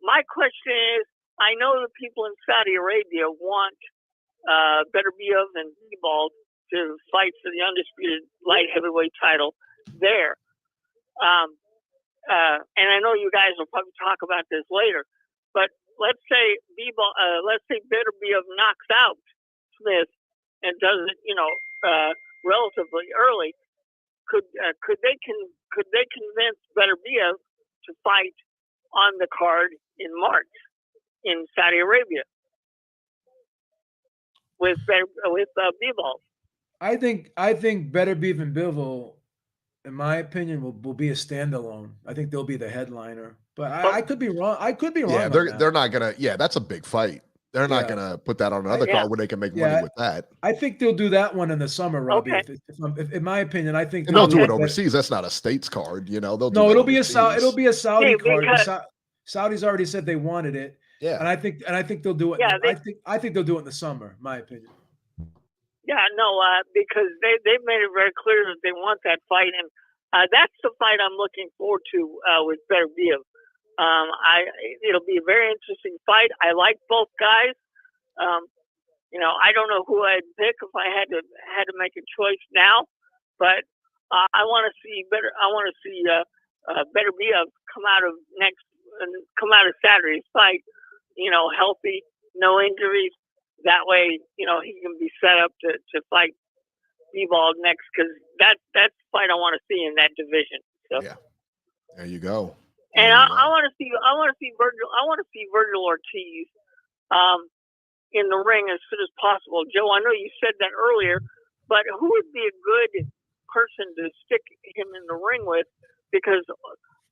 My question is, I know the people in Saudi Arabia want Beterbiev and B-ball to fight for the undisputed light heavyweight title there. And I know you guys will probably talk about this later, but let's say Beterbiev knocks out Smith and does it, relatively early. Could they convince Beterbiev to fight on the card in March in Saudi Arabia with B-ball? I think Beterbiev and Bivol, in my opinion, will be a standalone. I think they'll be the headliner. But I could be wrong. I could be wrong. Yeah, they're not gonna. Yeah, that's a big fight. They're not gonna put that on another card where they can make money with that. I think they'll do that one in the summer, Robbie. Okay. If in my opinion, I think they'll do it overseas. That's not a states card, They'll do it'll be a Saudi card. Saudis already said they wanted it. Yeah, and I think they'll do it. Yeah, I think they'll do it in the summer. My opinion. Yeah, no, because they've made it very clear that they want that fight, and that's the fight I'm looking forward to with Beterbiev. It'll be a very interesting fight. I like both guys. I don't know who I'd pick if I had to make a choice now, but I want to see Beterbiev come out of Saturday's fight, healthy, no injuries. That way, he can be set up to fight B-ball next, because that's the fight I want to see in that division. So. Yeah, there you go. And I want to see Virgil Ortiz in the ring as soon as possible. Joe, I know you said that earlier, but who would be a good person to stick him in the ring with? Because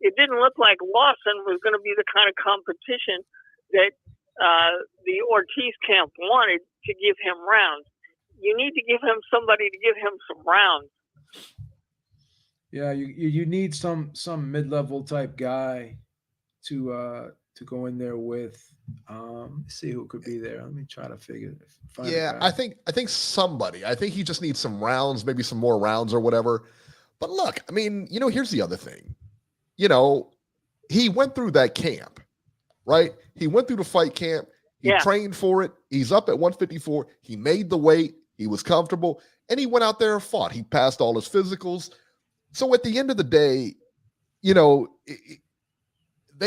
it didn't look like Lawson was going to be the kind of competition that the Ortiz camp wanted to give him rounds. You need to give him somebody to give him some rounds. Yeah, you need some mid-level type guy to go in there with. Let's see who could be there. Let me try to find Yeah, I think somebody. I think he just needs some rounds, maybe some more rounds or whatever. But look, I mean, here's the other thing. He went through that camp, right? He went through the fight camp. He trained for it. He's up at 154. He made the weight. He was comfortable. And he went out there and fought. He passed all his physicals. So at the end of the day, they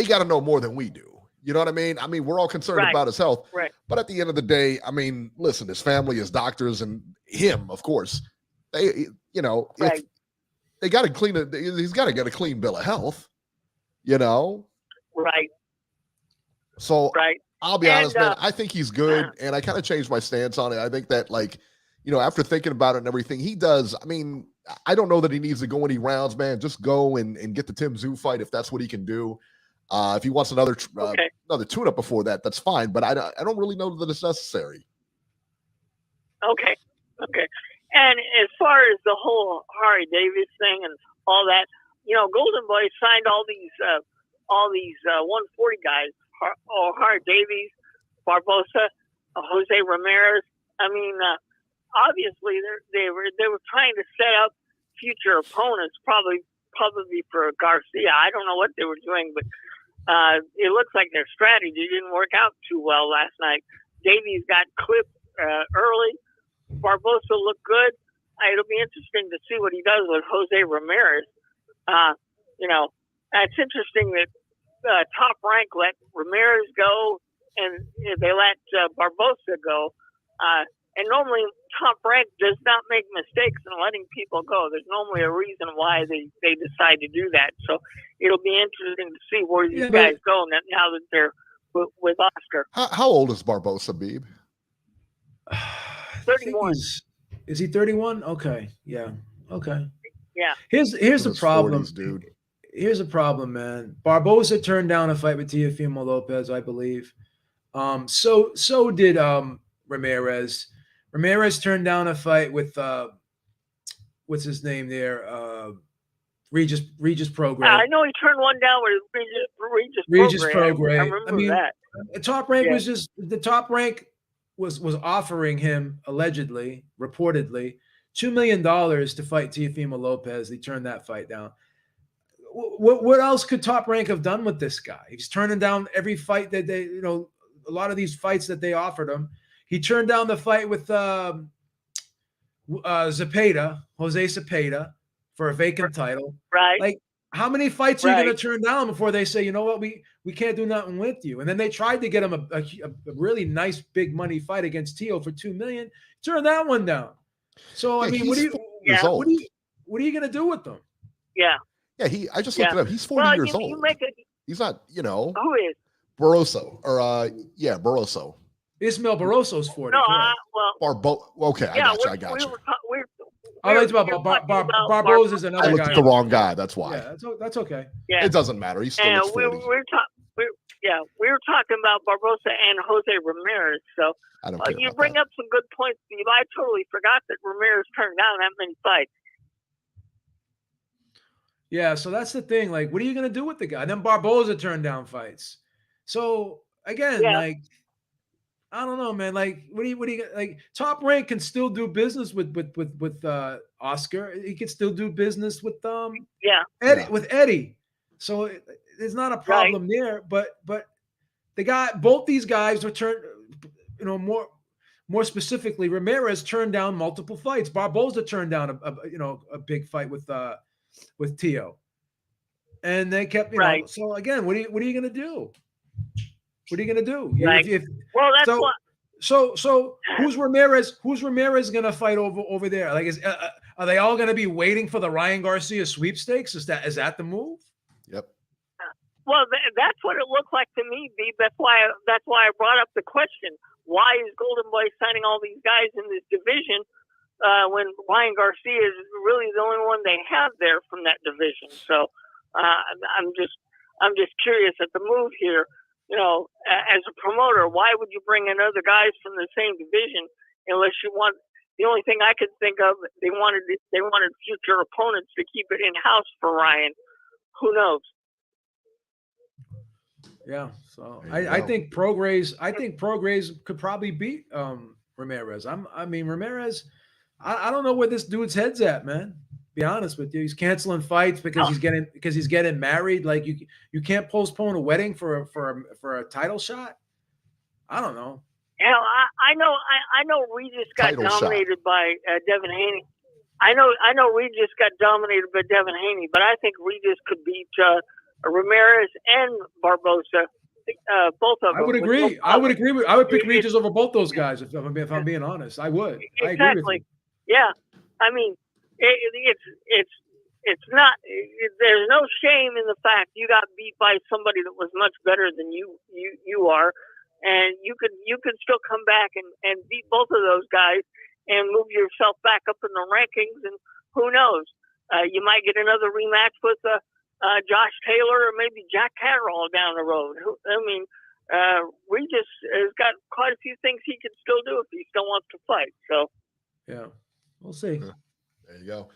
got to know more than we do. You know what I mean? I mean, we're all concerned about his health. Right. But at the end of the day, I mean, listen, his family, his doctors, and him, of course, they got to clean it. He's got to get a clean bill of health, Right. So I'll be honest, man. I think he's good, and I kind of changed my stance on it. I think that, after thinking about it and everything, he does. I mean, I don't know that he needs to go any rounds, man. Just go and get the Tim Tszyu fight if that's what he can do. If he wants another tune-up before that, that's fine. But I don't really know that it's necessary. Okay. And as far as the whole Harry Davies thing and all that, Golden Boy signed all these 140 guys. Harry Davies, Barbosa, Jose Ramirez. I mean, obviously they were trying to set up future opponents, probably for Garcia. I don't know what they were doing, but it looks like their strategy didn't work out too well last night. Davies got clipped early. Barbosa looked good. It'll be interesting to see what he does with Jose Ramirez. It's interesting that Top Rank let Ramirez go and they let Barbosa go. And normally Top Rank does not make mistakes in letting people go. There's normally a reason why they decide to do that. So it'll be interesting to see where these guys go now that they're with Oscar. How old is Barbosa, Beeb? 31. Is he 31? Okay. Yeah. Okay. Yeah. Here's the problem, 40s, dude. Here's the problem, man. Barbosa turned down a fight with Teofimo Lopez, I believe. So did Ramirez. Ramirez turned down a fight with what's his name there? Regis program. I know he turned one down with Regis program. I remember that. The top rank was just the top rank was offering him allegedly, reportedly, $2 million to fight Teofimo Lopez. He turned that fight down. What else could Top Rank have done with this guy? He's turning down every fight that they, a lot of these fights that they offered him. He turned down the fight with Jose Zepeda for a vacant title. Right. Like, how many fights are you going to turn down before they say, you know what, we can't do nothing with you? And then they tried to get him a really nice big money fight against Teo for $2 million. Turn that one down. So I mean, what are you going to do with them? Yeah. Yeah, I just looked it up. He's 40 years old. He's not, Who is? Barroso Barroso. Ismael Barroso's 40. No, okay, I got you. I liked about Barbosa is another guy. I looked at the wrong guy. That's why. Yeah, that's okay. Yeah, it doesn't matter. He's still 40. We were talking about Barbosa and Jose Ramirez. So I don't care you bring up some good points, Steve. I totally forgot that Ramirez turned down that many fights. Yeah, so that's the thing. Like, what are you going to do with the guy? And then Barbosa turned down fights. So again, like, I don't know, man. Like, what do you like? Top Rank can still do business with Oscar. He can still do business with Eddie. So there's not a problem there. But both these guys were turned, more specifically, Ramirez turned down multiple fights. Barbosa turned down a big fight with Teo, and they kept So again, what are you going to do? What are you going to do? So who's Ramirez going to fight over there? Like, are they all going to be waiting for the Ryan Garcia sweepstakes? Is that the move? Yep. Well, that's what it looked like to me, B. That's why I brought up the question: why is Golden Boy signing all these guys in this division when Ryan Garcia is really the only one they have there from that division? So I'm just curious at the move here. As a promoter, why would you bring in other guys from the same division unless you want? The only thing I could think of, they wanted future opponents to keep it in house for Ryan. Who knows? Yeah, so I think Prograis could probably beat Ramirez. Ramirez. I don't know where this dude's head's at, man. Be honest with you, he's canceling fights because he's getting married. Like, you can't postpone a wedding for a title shot. I don't know. Yeah, I know Regis got dominated by Devin Haney. I know Regis got dominated by Devin Haney, but I think Regis could beat Ramirez and Barbosa. Both of them. I would agree. I would pick Regis over both those guys if I'm being honest. I would. Exactly. I agree with you. Yeah. I mean, it's not. There's no shame in the fact you got beat by somebody that was much better than you are, and you could still come back and beat both of those guys and move yourself back up in the rankings. And who knows, you might get another rematch with Josh Taylor or maybe Jack Catterall down the road. Regis has got quite a few things he can still do if he still wants to fight. So yeah, we'll see. There you go.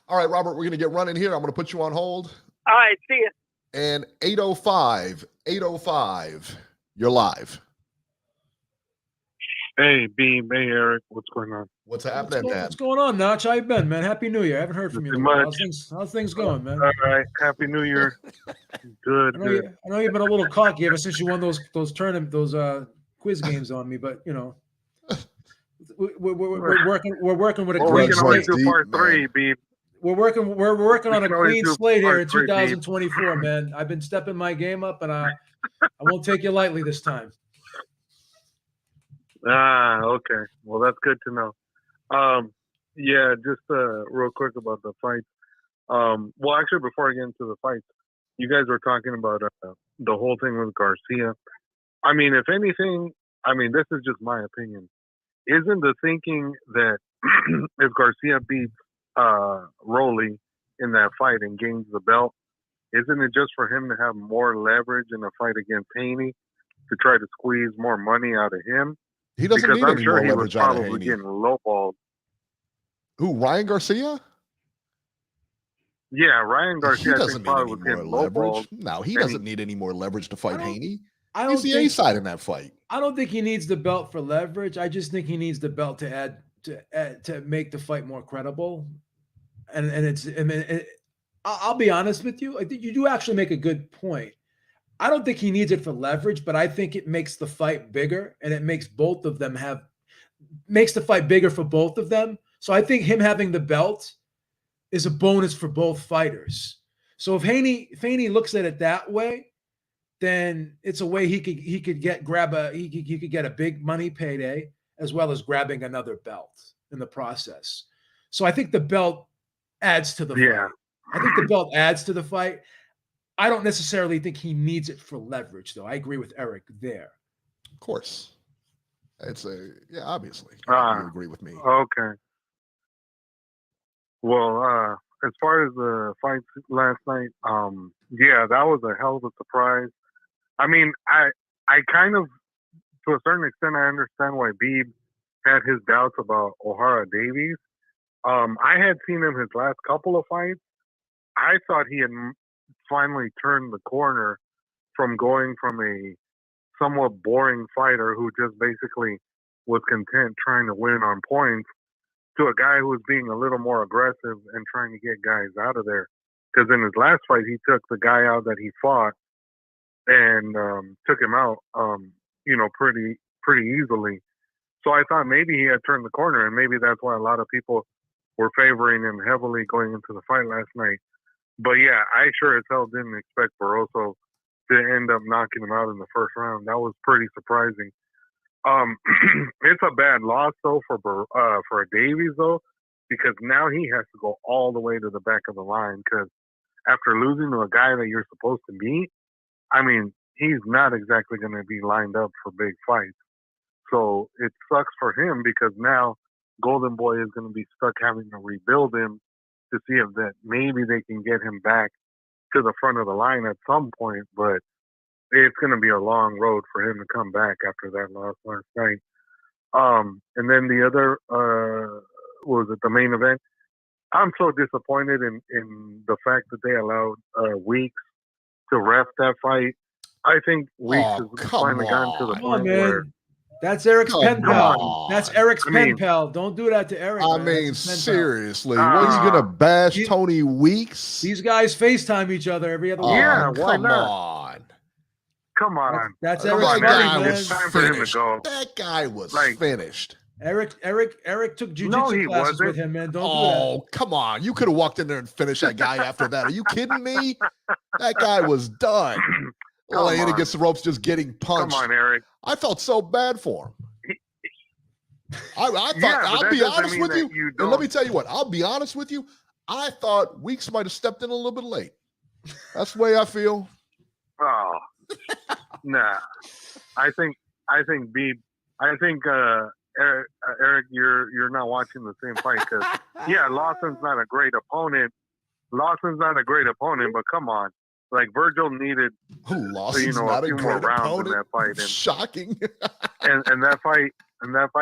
All right, Robert, we're going to get running here. I'm going to put you on hold. All right, see you. And 805, you're live. Hey, Beam. Hey, Eric. What's going on? What's happening, man? What's going on, Notch? How you been, man? Happy New Year. I haven't heard from you. How's things going, man? All right. Happy New Year. Good. I know you've been a little cocky ever since you won those quiz games on me, but we're working with a clean slate. Part 3, Beam. We're working on a clean slate here in 2024, man. I've been stepping my game up, and I won't take you lightly this time. Okay. Well, that's good to know. Yeah, just real quick about the fights. Well, actually, before I get into the fights, you guys were talking about the whole thing with Garcia. I mean, if anything, this is just my opinion. Isn't the thinking that if Garcia beats Rolly in that fight and gains the belt, isn't it just for him to have more leverage in a fight against Haney to try to squeeze more money out of him? He doesn't need any more leverage out of Haney. Getting lowballed. Who, Ryan Garcia? Yeah, Ryan He Garcia, I doesn't think, need probably any was more getting leverage. lowballed. No, he And doesn't need any more leverage to fight Haney. I He's don't the A think side in that fight. I don't think he needs the belt for leverage. I just think he needs the belt to to make the fight more credible. And it's I mean I'll be honest with you. I think you do actually make a good point. I don't think he needs it for leverage, but I think it makes the fight bigger, and it makes both of them makes the fight bigger for both of them. So I think him having the belt is a bonus for both fighters. So if Haney looks at it that way, then it's a way he could get a big money payday as well as grabbing another belt in the process. So I think the belt adds to the fight. I think the belt adds to the fight. I don't necessarily think he needs it for leverage, though. I agree with Eric there. Of course. Obviously. You agree with me. Okay. Well, as far as the fights last night, that was a hell of a surprise. I mean, I kind of, to a certain extent, I understand why Beeb had his doubts about O'Hara Davies. I had seen him his last couple of fights. I thought he had finally turned the corner from going from a somewhat boring fighter who just basically was content trying to win on points to a guy who was being a little more aggressive and trying to get guys out of there. Because in his last fight, he took the guy out that he fought and took him out, pretty easily. So I thought maybe he had turned the corner, and maybe that's why a lot of people were favoring him heavily going into the fight last night. But yeah, I sure as hell didn't expect Barroso to end up knocking him out in the first round. That was pretty surprising. It's a bad loss though for Davies though, because now he has to go all the way to the back of the line, because after losing to a guy that you're supposed to beat, I mean, he's not exactly going to be lined up for big fights. So it sucks for him because now Golden Boy is going to be stuck having to rebuild him to see if that maybe they can get him back to the front of the line at some point, but it's going to be a long road for him to come back after that loss last night. And then the other, was it the main event? I'm so disappointed in the fact that they allowed Weeks to ref that fight. I think Weeks has finally gotten to the point where... That's Eric's pen pal. That's Eric's pen pal. Don't do that to Eric. I mean, seriously, what are you gonna bash Tony Weeks? These guys FaceTime each other every other week. Yeah, why come not? on. Come on. That's That Eric's guy buddy, was man. time for him to finished. go. That guy was finished. Eric took jujitsu No, he classes wasn't. with him, man. Don't do Oh, come on. You could have walked in there and finished that guy after that. Are you kidding me? That guy was done. Laying against the ropes, just getting punched. Come on, Eric. I felt so bad for him. I thought, Yeah, but I'll that be doesn't honest mean with that you. you And let me don't- tell you what, I'll be honest with you. I thought Weeks might have stepped in a little bit late. That's the way I feel. Oh, nah. I think Eric, you're not watching the same fight because Lawson's not a great opponent. But come on, like Virgil needed Lawson's a not a few more great rounds opponent. in that fight, and Shocking. and that fight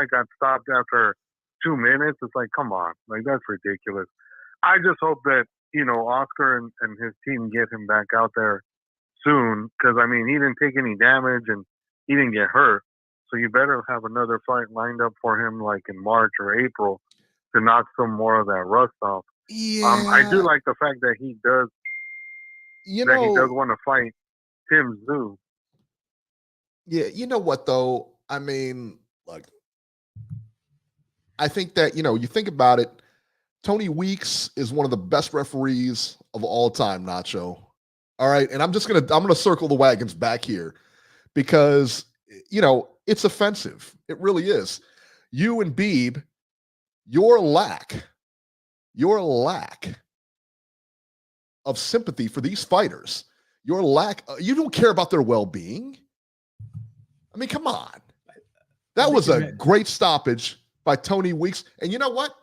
got stopped after 2 minutes. It's like, come on, like that's ridiculous. I just hope that Oscar and his team get him back out there soon, because I mean he didn't take any damage and he didn't get hurt. So you better have another fight lined up for him, like in March or April, to knock some more of that rust off. Yeah. I do like the fact that he does. He does want to fight Tim Tszyu. Yeah, you know what though? I mean, look, I think that you think about it. Tony Weeks is one of the best referees of all time, Nacho. All right, and I'm gonna circle the wagons back here because it's offensive. It really is. You and Beeb, your lack of sympathy for these fighters, you don't care about their well-being. I mean, come on. That was a great stoppage by Tony Weeks. And you know what?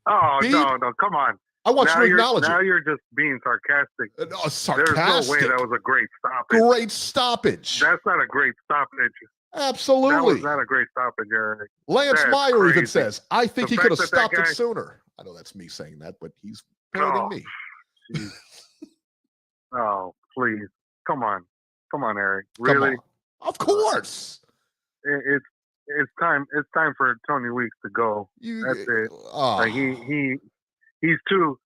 Oh, Beeb, no, come on. I want you to acknowledge now it. you're just being sarcastic. Sarcastic. There's no way that was a great stoppage. Great stoppage. That's not a great stoppage. Absolutely. That was not a great stoppage, Eric. Lance That's Meyer crazy. even says, I think The he could have fact that stopped guy- it sooner. I know that's me saying that, but he's parroting me. jeez. Oh, please. Come on, Eric. Really? Of course. It's time. It's time for Tony Weeks to go. That's it. Like he's too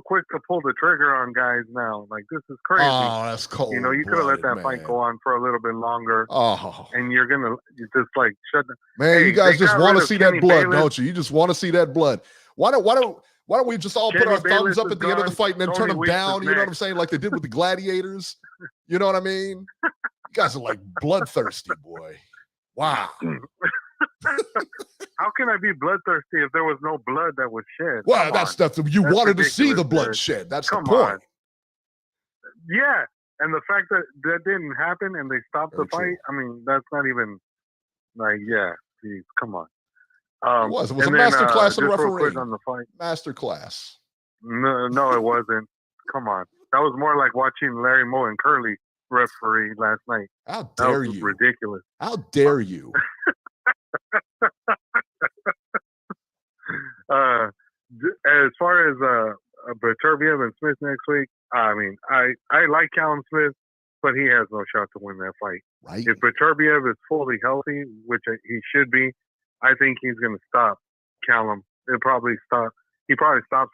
quick to pull the trigger on guys now. Like, this is crazy. Oh, that's cold. You know, you could have let that fight go on for a little bit longer. Oh, and you just like shut the man. Hey, you guys they just got want rid to of see Kenny that blood, Bayless. don't you? You just want to see that blood. Why don't we just all put Kenny our thumbs Bayless up is at the end of the gone. fight and then Tony turn them Weeks is down? You know what I'm next. saying? Like they did with the gladiators. You know what I mean? You guys are like bloodthirsty, boy. Wow. How can I be bloodthirsty if there was no blood that was shed? Well, Come that's on. you That's wanted to see the ridiculous, blood Eric. shed. That's Come the point. on. Yeah, and the fact that didn't happen and they stopped Very the fight. true. I mean, that's not even like, yeah, geez, come on. It was a and master class in just real refereeing. quick on the fight. Master class. No, it wasn't. Come on, that was more like watching Larry Moe and Curly referee last night. How That dare was you? ridiculous. How dare you? As far as Beterbiev and Smith next week, I mean, I like Callum Smith, but he has no shot to win that fight. Right? If Beterbiev is fully healthy, which he should be, I think he's going to stop Callum. He probably stops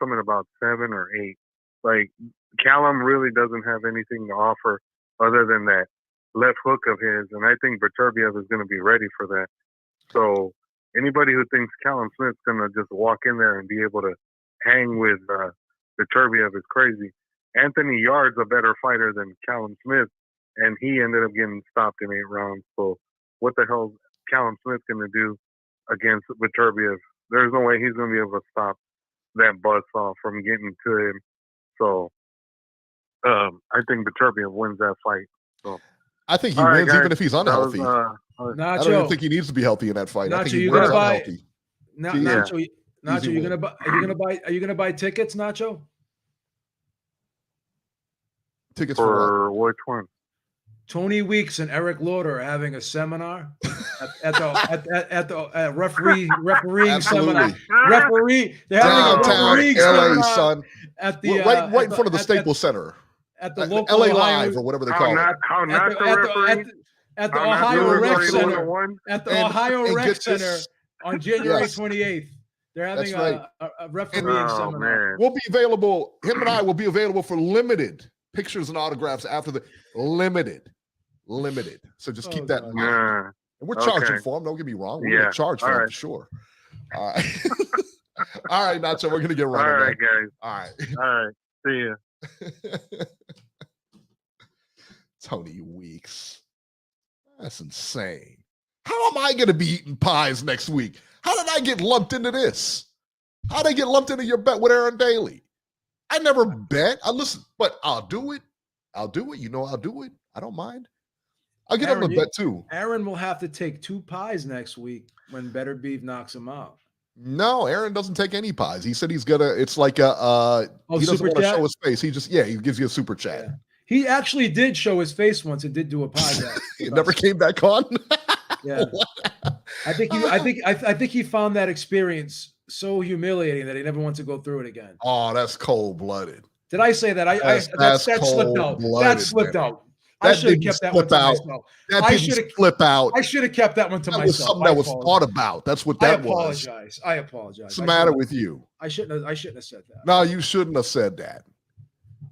him at about 7 or 8. Like, Callum really doesn't have anything to offer other than that left hook of his, and I think Beterbiev is going to be ready for that. So anybody who thinks Callum Smith's going to just walk in there and be able to hang with Beterbiev is crazy. Anthony Yard's a better fighter than Callum Smith, and he ended up getting stopped in 8 rounds. So what the hell is Callum Smith going to do against Beterbiev? There's no way he's going to be able to stop that buzzsaw from getting to him. So I think Beterbiev wins that fight. So I think he all right, wins guys. even if he's unhealthy. That was, I don't even Nacho, think he needs to be healthy in that fight. I Nacho, think he you wins gonna buy- unhealthy. Nacho, Easy you win. are you gonna buy tickets, Nacho? Tickets for what? for which one? Tony Weeks and Eric Lauder are having a seminar at the refereeing seminar. Absolutely. They're having a Downtown refereeing LA, seminar son. at the Right in front of the Staples Center. at the LA local Live Ohio, or whatever they How call not, it. how not to referee? at the How not to Ohio Rec referee Center 101? at the And- Ohio and Rec get Center this- on January Yes. 28th. They're having That's right. a refereeing Oh, seminar. man. We'll be available. Him and I will be available for limited pictures and autographs after the limited. So just keep Oh, that God. in mind. Yeah. And we're charging Okay. for them. Don't get me wrong. We're Yeah. going to charge for All them right. for sure. All right. All right, Nacho. We're going to get All running. right, guys. All right. All right. See ya. Tony Weeks. That's insane. How am I going to be eating pies next week? How did I get lumped into this? How did I get lumped into your bet with Aaron Daly? I never bet. I listen, but I'll do it. I'll do it. You know, I'll do it. I don't mind. I'll get Aaron, on the bet too. Aaron will have to take 2 pies next week when Better Beef knocks him out. No, Aaron doesn't take any pies. He said he's gonna. It's like a. He doesn't super want to chat? show his face. He just he gives you a super chat. Yeah. He actually did show his face once and did do a pie bet. He never came back on. Yeah. I think he found that experience so humiliating that he never wants to go through it again. Oh, that's cold blooded. Did I say that? That slipped out. That slipped out. I should have kept that one to myself. That I didn't should've- slip out. I should have kept that one to That myself. was something that was thought about. That's what I that was. apologize. I apologize. What's the matter with you? I shouldn't have said that. No, you shouldn't have said that.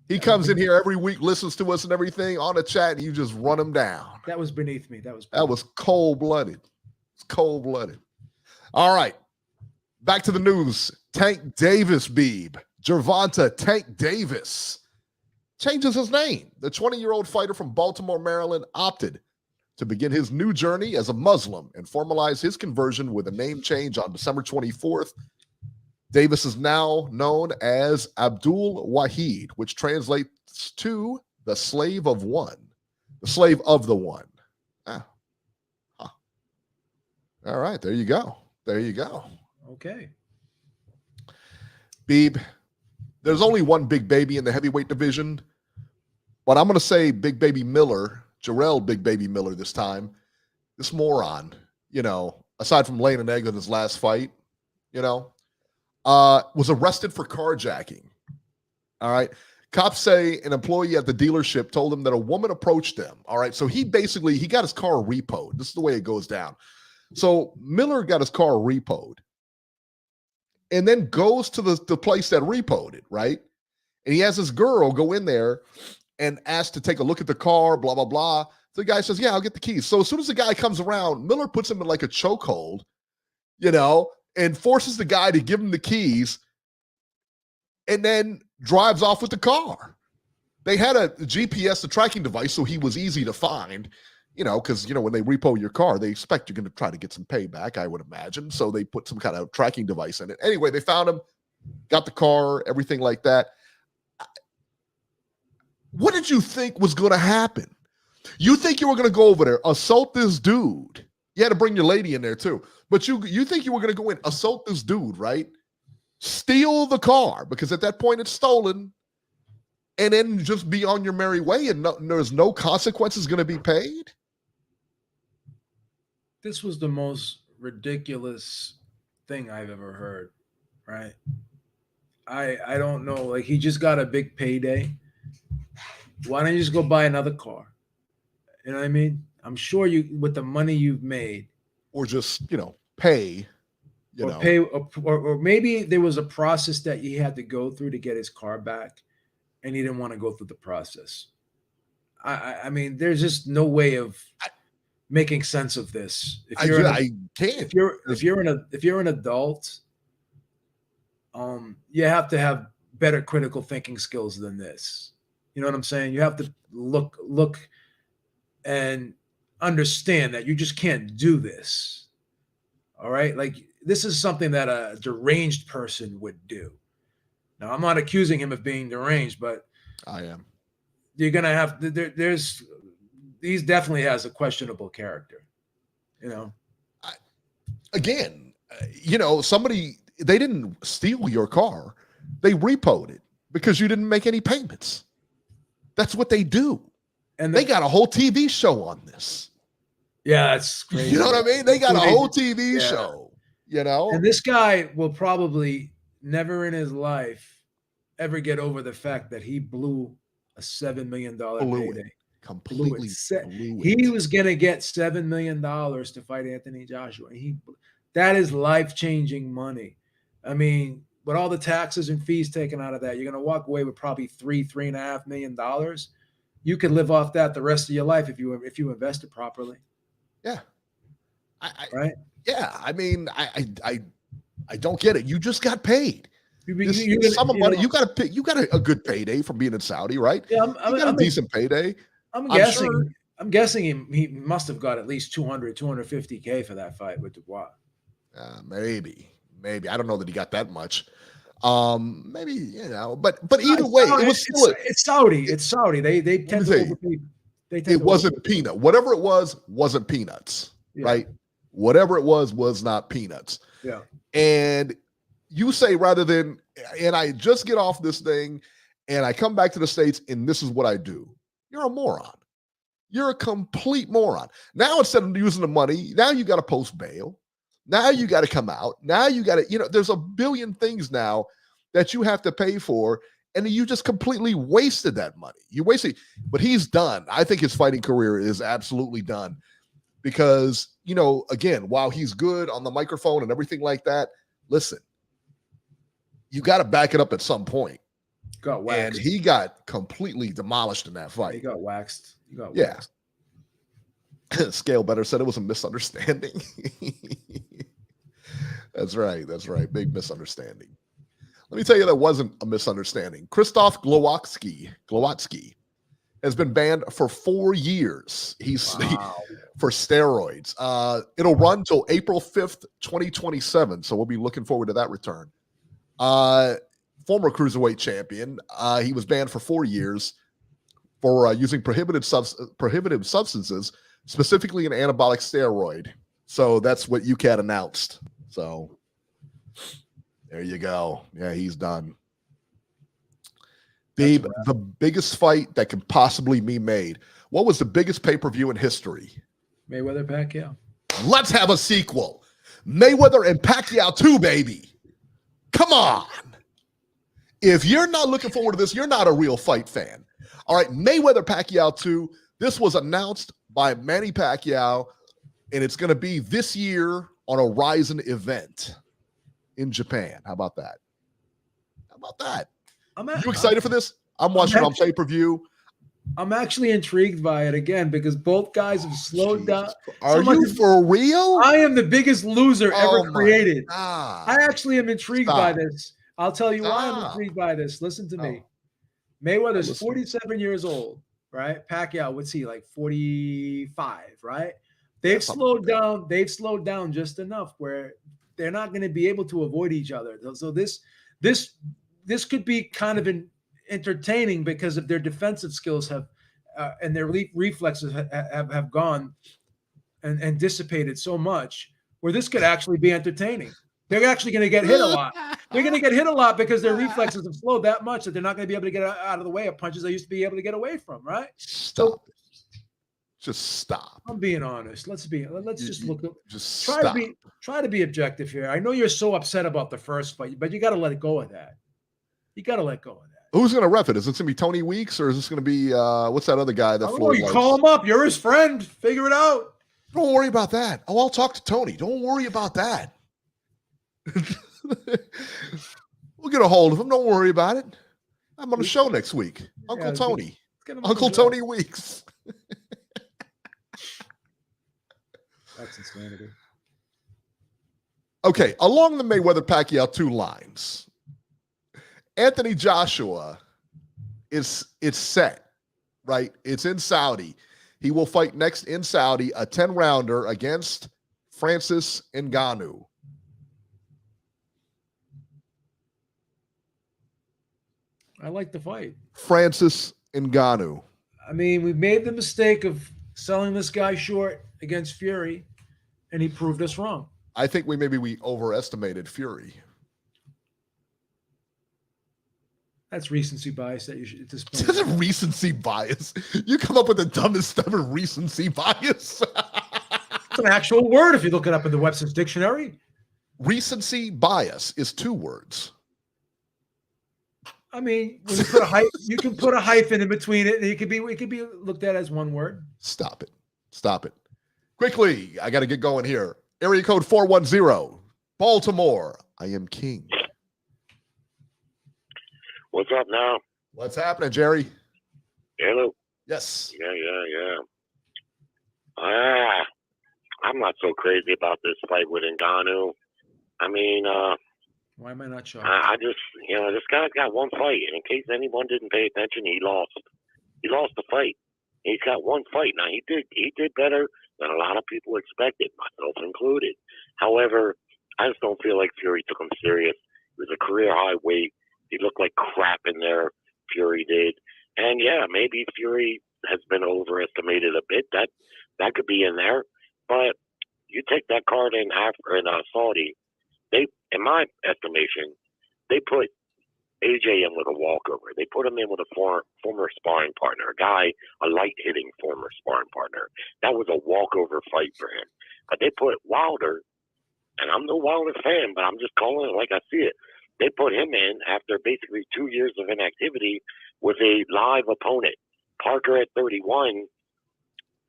He comes in here every week, listens to us and everything on the chat, and you just run him down. That was beneath me. That was cold-blooded. It's cold-blooded. All right. Back to the news. Tank Davis, Beeb. Gervonta Tank Davis changes his name. The 20-year-old fighter from Baltimore, Maryland, opted to begin his new journey as a Muslim and formalize his conversion with a name change on December 24th. Davis is now known as Abdul Wahid, which translates to the slave of one, the slave of the one. All right, there you go. There you go. okay. Beeb, there's only one big baby in the heavyweight division, but I'm going to say Big Baby Miller, Jarrell Big Baby Miller this time. This moron, aside from laying an egg in his last fight, was arrested for carjacking. All right. Cops say an employee at the dealership told him that a woman approached them. All right. So he got his car repoed. This is the way it goes down. So Miller got his car repoed and then goes to the place that repoed it, right? And he has this girl go in there and ask to take a look at the car, blah, blah, blah. So the guy says, yeah, I'll get the keys. So as soon as the guy comes around, Miller puts him in like a chokehold, and forces the guy to give him the keys and then drives off with the car. They had a GPS, a tracking device, so he was easy to find, because, when they repo your car, they expect you're going to try to get some payback, I would imagine. So they put some kind of tracking device in it. Anyway, they found him, got the car, everything like that. What did you think was going to happen? You think you were going to go over there, assault this dude. You had to bring your lady in there too. But you think you were going to go in, assault this dude, right? Steal the car, because at that point it's stolen, and then just be on your merry way, and there's no consequences going to be paid? This was the most ridiculous thing I've ever heard, right? I don't know. Like, he just got a big payday. Why don't you just go buy another car? You know what I mean? I'm sure with the money you've made. Or just, pay. Pay, or maybe there was a process that he had to go through to get his car back, and he didn't want to go through the process. I mean, there's just no way of making sense of this. I can't. If you're an adult, you have to have better critical thinking skills than this. You know what I'm saying? You have to look and understand that you just can't do this. All right? Like, this is something that a deranged person would do. Now, I'm not accusing him of being deranged, but I am. You're going to have he's definitely has a questionable character, Somebody, they didn't steal your car. They repoed it because you didn't make any payments. That's what they do. And they got a whole TV show on this. Yeah, that's crazy. You know what I mean? They got a whole TV show, And this guy will probably never in his life ever get over the fact that he blew a $7 million payday. Completely blew it. He was going to get $7 million to fight Anthony Joshua. That is life-changing money. I mean, with all the taxes and fees taken out of that, you're going to walk away with probably $3.5 million. You could live off that the rest of your life if you invest it properly. Yeah. Right? Yeah. I mean, I don't get it. You just got paid. Some money. You got a good payday from being in Saudi, right? Yeah, you got a decent payday. I'm guessing he must have got at least 250K for that fight with Dubois. Maybe. I don't know that he got that much. Maybe, but either way, it was still it's Saudi. It's Saudi. They tend to overpay. It wasn't peanut. Whatever it was, wasn't peanuts, right? Whatever it was not peanuts. Yeah. And you say and I just get off this thing and I come back to the States and this is what I do. You're a moron. You're a complete moron. Now, instead of using the money, now you got to post bail. Now you got to come out. Now you got to, there's a billion things now that you have to pay for, and you just completely wasted that money. You wasted, but he's done. I think his fighting career is absolutely done because, again, while he's good on the microphone and everything like that, listen, you got to back it up at some point. Got waxed. And he got completely demolished in that fight. He got waxed. Waxed. Scale Better said it was a misunderstanding. That's right. Big misunderstanding. Let me tell you, that wasn't a misunderstanding. Krzysztof Glowatsky has been banned for 4 years. He's for steroids. It'll run till April 5th, 2027. So we'll be looking forward to that return. Former cruiserweight champion. He was banned for 4 years for using prohibited substances, specifically an anabolic steroid. So that's what UCAT announced. So there you go. Yeah, he's done. Beeb, the biggest fight that can possibly be made. What was the biggest pay-per-view in history? Mayweather Pacquiao. Let's have a sequel. Mayweather and Pacquiao 2, baby. Come on. If you're not looking forward to this, you're not a real fight fan. All right, Mayweather-Pacquiao 2. This was announced by Manny Pacquiao, and it's going to be this year on a Ryzen event in Japan. How about that? You excited for this? I'm watching it on pay-per-view. I'm actually intrigued by it again because both guys have slowed down. Are you for real? I am the biggest loser ever created. God. I actually am intrigued by this. I'll tell you why I'm intrigued by this. Listen to me. Mayweather's 47 years old, right? Pacquiao, what's he, like 45, right? They've slowed down. They've slowed down just enough where they're not going to be able to avoid each other. So this could be kind of entertaining because of their defensive skills have and their reflexes have gone and dissipated so much where this could actually be entertaining. They're actually going to get hit a lot. They're going to get hit a lot because their reflexes have slowed that much that they're not going to be able to get out of the way of punches they used to be able to get away from, right? Stop. Just stop. I'm being honest. Let's just look at try to be objective here. I know you're so upset about the first fight, but you got to let it go of that. You got to let go of that. Who's going to ref it? Is this going to be Tony Weeks or is this going to be what's that other guy that Floyd you likes? Call him up. You're his friend. Figure it out. Don't worry about that. Oh, I'll talk to Tony. Don't worry about that. We'll get a hold of him. Don't worry about it. I'm on the show next week. Uncle Tony. Uncle Tony Weeks. That's insanity. Okay, along the Mayweather-Pacquiao 2 lines, Anthony Joshua is set, right? It's in Saudi. He will fight next in Saudi, a 10-rounder against Francis Ngannou. I like the fight. Francis Ngannou. I mean, we made the mistake of selling this guy short against Fury, and he proved us wrong. I think we overestimated Fury. That's recency bias that you should display. That's a recency bias. You come up with the dumbest stuff of recency bias. It's an actual word if you look it up in the Webster's dictionary. Recency bias is 2 words. I mean, when you put you can put a hyphen in between it, and it could be looked at as one word. Stop it. Quickly, I got to get going here. Area code 410, Baltimore. I am king. What's up now? What's happening, Jerry? Hello. Yes. Yeah. I'm not so crazy about this fight with Ngannou. I mean, why am I not shocked? I just, this guy's got one fight, and in case anyone didn't pay attention, he lost. He lost the fight. He's got one fight now. He did better than a lot of people expected, myself included. However, I just don't feel like Fury took him serious. He was a career high weight. He looked like crap in there. Fury did, and yeah, maybe Fury has been overestimated a bit. That could be in there, but you take that card in Saudi. They, in my estimation, they put AJ in with a walkover. They put him in with a former sparring partner, a light-hitting former sparring partner. That was a walkover fight for him. But they put Wilder, and I'm no Wilder fan, but I'm just calling it like I see it. They put him in after basically 2 years of inactivity with a live opponent. Parker at 31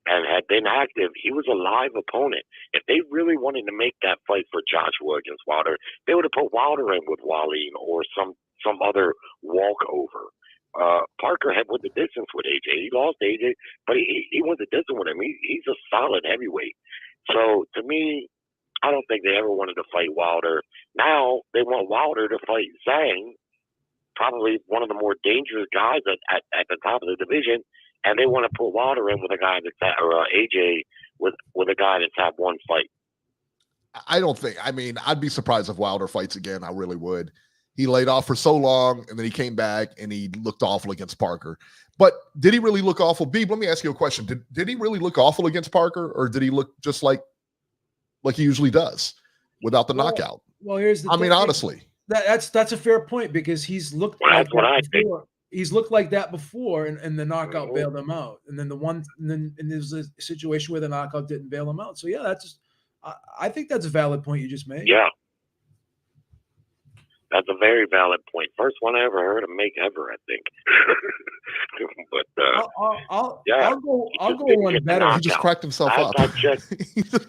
and had been active. He was a live opponent. If they really wanted to make that fight for Joshua against Wilder, they would have put Wilder in with Waleed or some other walkover. Parker had went the distance with AJ. He lost AJ, but he went the distance with him. He's a solid heavyweight. So to me, I don't think they ever wanted to fight Wilder. Now they want Wilder to fight Zhang, probably one of the more dangerous guys at the top of the division. And they want to put Wilder in with a guy AJ with a guy that's had one fight. I'd be surprised if Wilder fights again. I really would. He laid off for so long, and then he came back, and he looked awful against Parker. But did he really look awful? Beeb, let me ask you a question. Did he really look awful against Parker, or did he look just like he usually does without the knockout? Well, here's the thing. Honestly. That's a fair point because he's looked like that before. He's looked like that before, and the knockout bailed him out. And then there's a situation where the knockout didn't bail him out. So yeah, I think that's a valid point you just made. Yeah. That's a very valid point. First one I ever heard him make ever, I think. But I'll go one better. He just cracked himself up. I checked.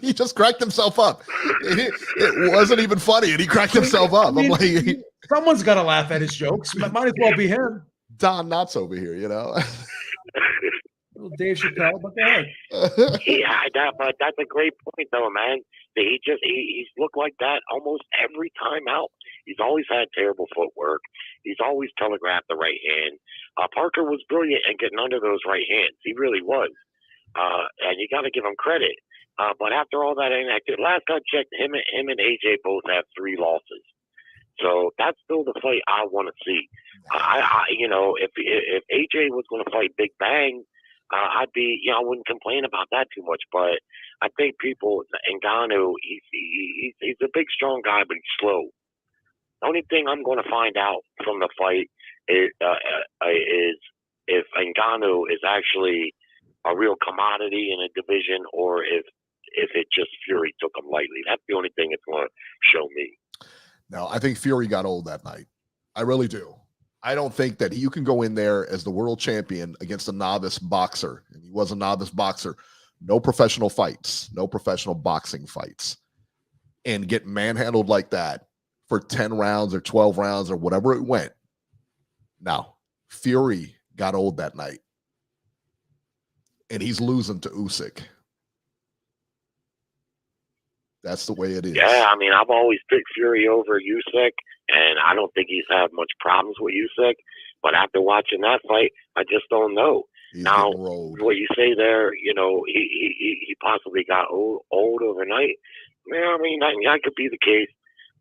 He just cracked himself up. It wasn't even funny, and he cracked himself up. I'm like, someone's got to laugh at his jokes. Might as well be him. Don Knotts over here, you know. Little Dave Chappelle, but go ahead. But that's a great point, though, man. He's looked like that almost every time out. He's always had terrible footwork. He's always telegraphed the right hand. Parker was brilliant at getting under those right hands. He really was. And you got to give him credit. But after all that inactive, last I checked, him and AJ both have 3 losses. So that's still the fight I want to see. If AJ was going to fight Big Bang, I wouldn't complain about that too much. But I think Ngannou, he's a big, strong guy, but he's slow. The only thing I'm going to find out from the fight is if Ngannou is actually a real commodity in a division, or if it just Fury took him lightly. That's the only thing it's going to show me. No, I think Fury got old that night. I really do. I don't think that you can go in there as the world champion against a novice boxer. And he was a novice boxer. No professional fights, no professional boxing fights, and get manhandled like that for 10 rounds or 12 rounds or whatever it went. Now, Fury got old that night, and he's losing to Usyk. That's the way it is. Yeah, I mean, I've always picked Fury over Usyk, and I don't think he's had much problems with Usyk. But after watching that fight, I just don't know. He's now, what you say there, he possibly got old overnight. Yeah, I mean, that could be the case,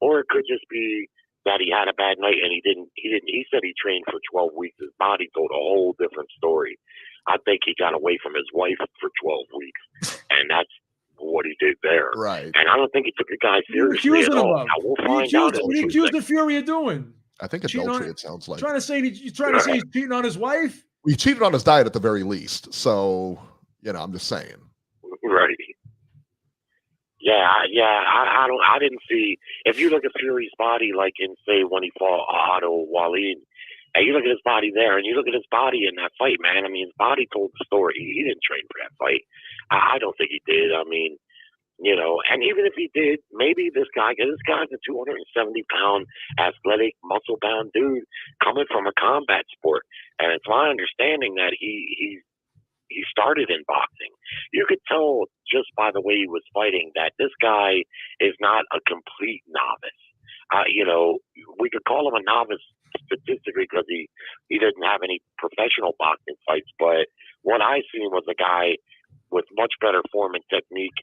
or it could just be that he had a bad night and he didn't. He said he trained for 12 weeks. His body told a whole different story. I think he got away from his wife for 12 weeks, and that's what he did there. Right. And I don't think he took the guy seriously at all. Now, we'll find out. What are you accusing Fury of doing? I think adultery, it sounds like. Trying to say he's cheating on his wife? He cheated on his diet at the very least. So, I'm just saying. Right. Yeah. I didn't see. If you look at Fury's body, like in, say, when he fought Otto Wallin, and you look at his body there, and you look at his body in that fight, man. I mean, his body told the story. He didn't train for that fight. I don't think he did. I mean, and even if he did, maybe this guy's a 270-pound, athletic, muscle-bound dude coming from a combat sport. And it's my understanding that he started in boxing. You could tell just by the way he was fighting that this guy is not a complete novice. We could call him a novice statistically because he didn't have any professional boxing fights. But what I seen was a guy with much better form and technique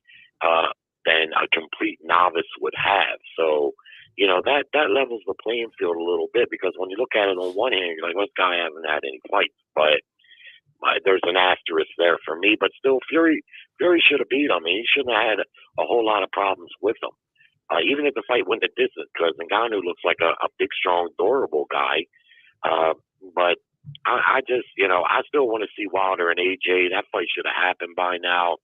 than a complete novice would have. So, that levels the playing field a little bit, because when you look at it on one hand, you're like, well, this guy hasn't had any fights. But there's an asterisk there for me. But still, Fury should have beat him. He shouldn't have had a whole lot of problems with him. Even if the fight went the distance, because Ngannou looks like a big, strong, durable guy. But I just, I still want to see Wilder and AJ. That fight should have happened by now.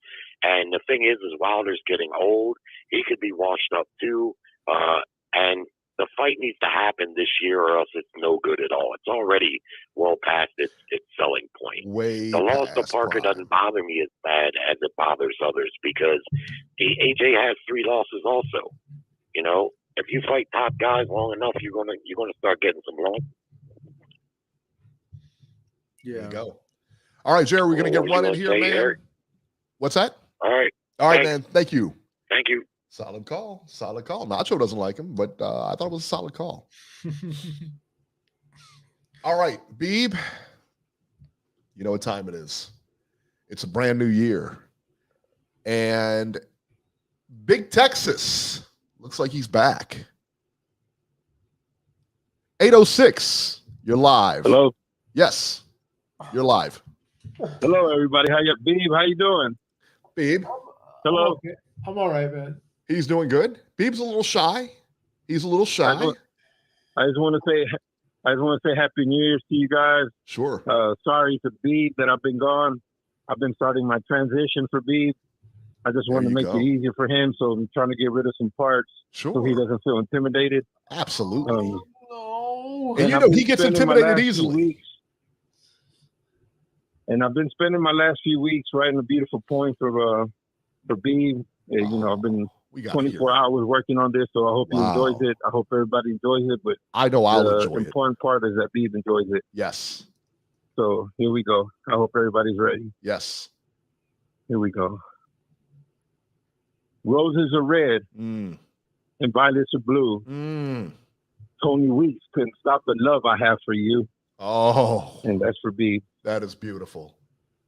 And the thing is Wilder's getting old. He could be washed up too. And the fight needs to happen this year, or else it's no good at all. It's already well past its selling point. The loss to Parker doesn't bother me as bad as it bothers others, because AJ has 3 losses also. If you fight top guys long enough, you're gonna start getting some losses. Yeah. There you go. All right, Jerry, we're gonna get running here, man. Eric? What's that? All right, man. Thank you. Thank you. Solid call. Nacho doesn't like him, but I thought it was a solid call. All right, Beeb. You know what time it is. It's a brand new year. And Big Texas looks like he's back. 806, you're live. Hello. Yes, you're live. Hello, everybody. Beeb, how you doing? Beeb. Hello. I'm all right, man. He's doing good. Beeb's a little shy. I just want to say Happy New Year's to you guys. Sure. Sorry to Beeb that I've been gone. I've been starting my transition for Beeb. I just want to make it easier for him, so I'm trying to get rid of some parts so he doesn't feel intimidated. Absolutely. And you I've know been he gets spending my intimidated last few easily. weeks- And I've been spending my last few weeks writing a beautiful poem for B. You know, I've been We got 24 hours working on this, so I hope he enjoys it. I hope everybody enjoys it. But I know I'll enjoy the it. important part is that Beeb enjoys it. Yes. So here we go. I hope everybody's ready. Yes. Here we go. Roses are red and violets are blue. Tony Weeks couldn't stop the love I have for you. Oh. And that's for B. That is beautiful.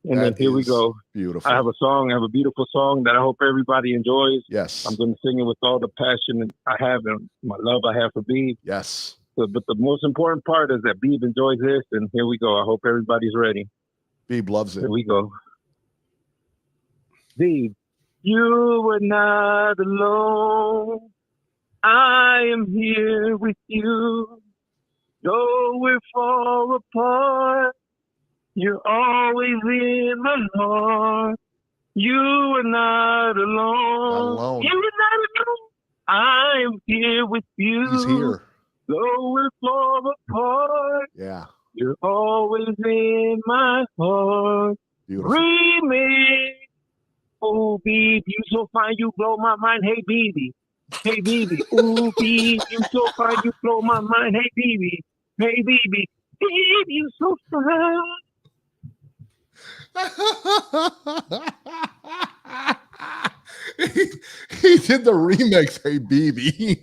And then here we go. Beautiful. I have a song. I have a beautiful song that I hope everybody enjoys. Yes. I'm going to sing it with all the passion I have and my love I have for Beeb. Yes. So, but the most important part is that Beeb enjoys this. And here we go. I hope everybody's ready. Beeb loves it. Here we go. Beeb, you were not alone. I am here with you. Though we're far apart, you're always in my heart. You are not alone. Not alone. You're not alone. I am here with you. He's here. Though we're far apart, Yeah. you're always in my heart. Beautiful. Remix. Oh, Beeb, you so fine, you blow my mind. Hey, BB. Hey, BB. Ooh, Beeb, you so fine, you blow my mind. Hey, BB. Hey, BB. Beeb, you so fine. he did the remix. Hey, BB.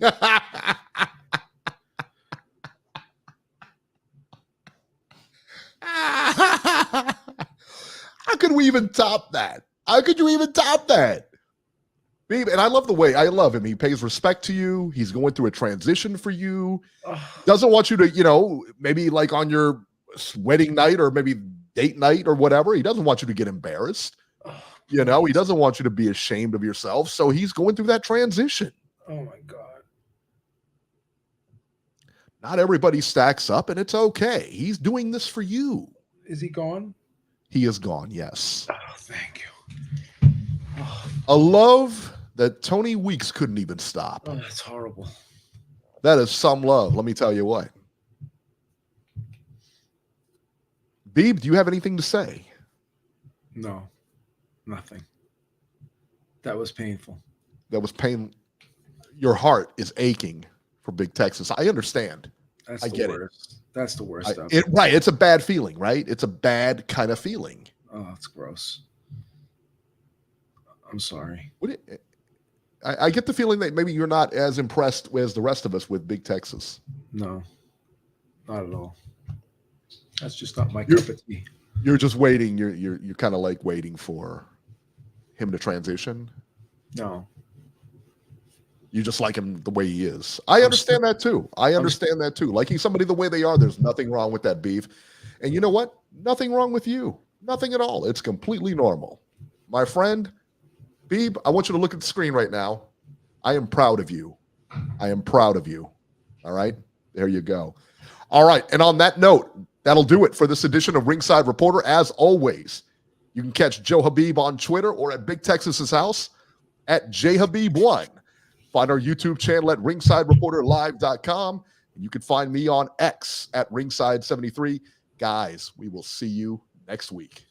How could we even top that? How could you even top that? Beeb, and I love the way, I love him. He pays respect to you. He's going through a transition for you. Doesn't want you to, you know, maybe like on your wedding night or maybe date night or whatever. He doesn't want you to get embarrassed. You know, he doesn't want you to be ashamed of yourself. So he's going through that transition. Oh my God. Not everybody stacks up, and it's okay. He's doing this for you. Is he gone? He is gone, yes. Oh, thank you. Oh, A love that Tony Weeks couldn't even stop. that's horrible. That is some love, let me tell you what. Beeb, do you have anything to say? No, nothing. That was painful. That was pain. Your heart is aching for Big Texas. I understand. That's I the get worst. That's the worst. Right. It's a bad feeling, right? It's a bad kind of feeling. Oh, it's gross. I'm sorry. I get the feeling that maybe you're not as impressed as the rest of us with Big Texas. No, not at all. That's just not my cup of tea. You're just waiting. You're kind of like waiting for him to transition. No. You just like him the way he is. I understand that too. I understand that too. Liking somebody the way they are, there's nothing wrong with that, Beef. And you know what? Nothing wrong with you. Nothing at all. It's completely normal. My friend, Beeb, I want you to look at the screen right now. I am proud of you. I am proud of you. All right? There you go. All right. And on that note, that'll do it for this edition of Ringside Reporter. As always, you can catch Joe Habib on Twitter or at Big Texas's house at jhabib1. Find our YouTube channel at ringsidereporterlive.com. And you can find me on X at ringside73. Guys, we will see you next week.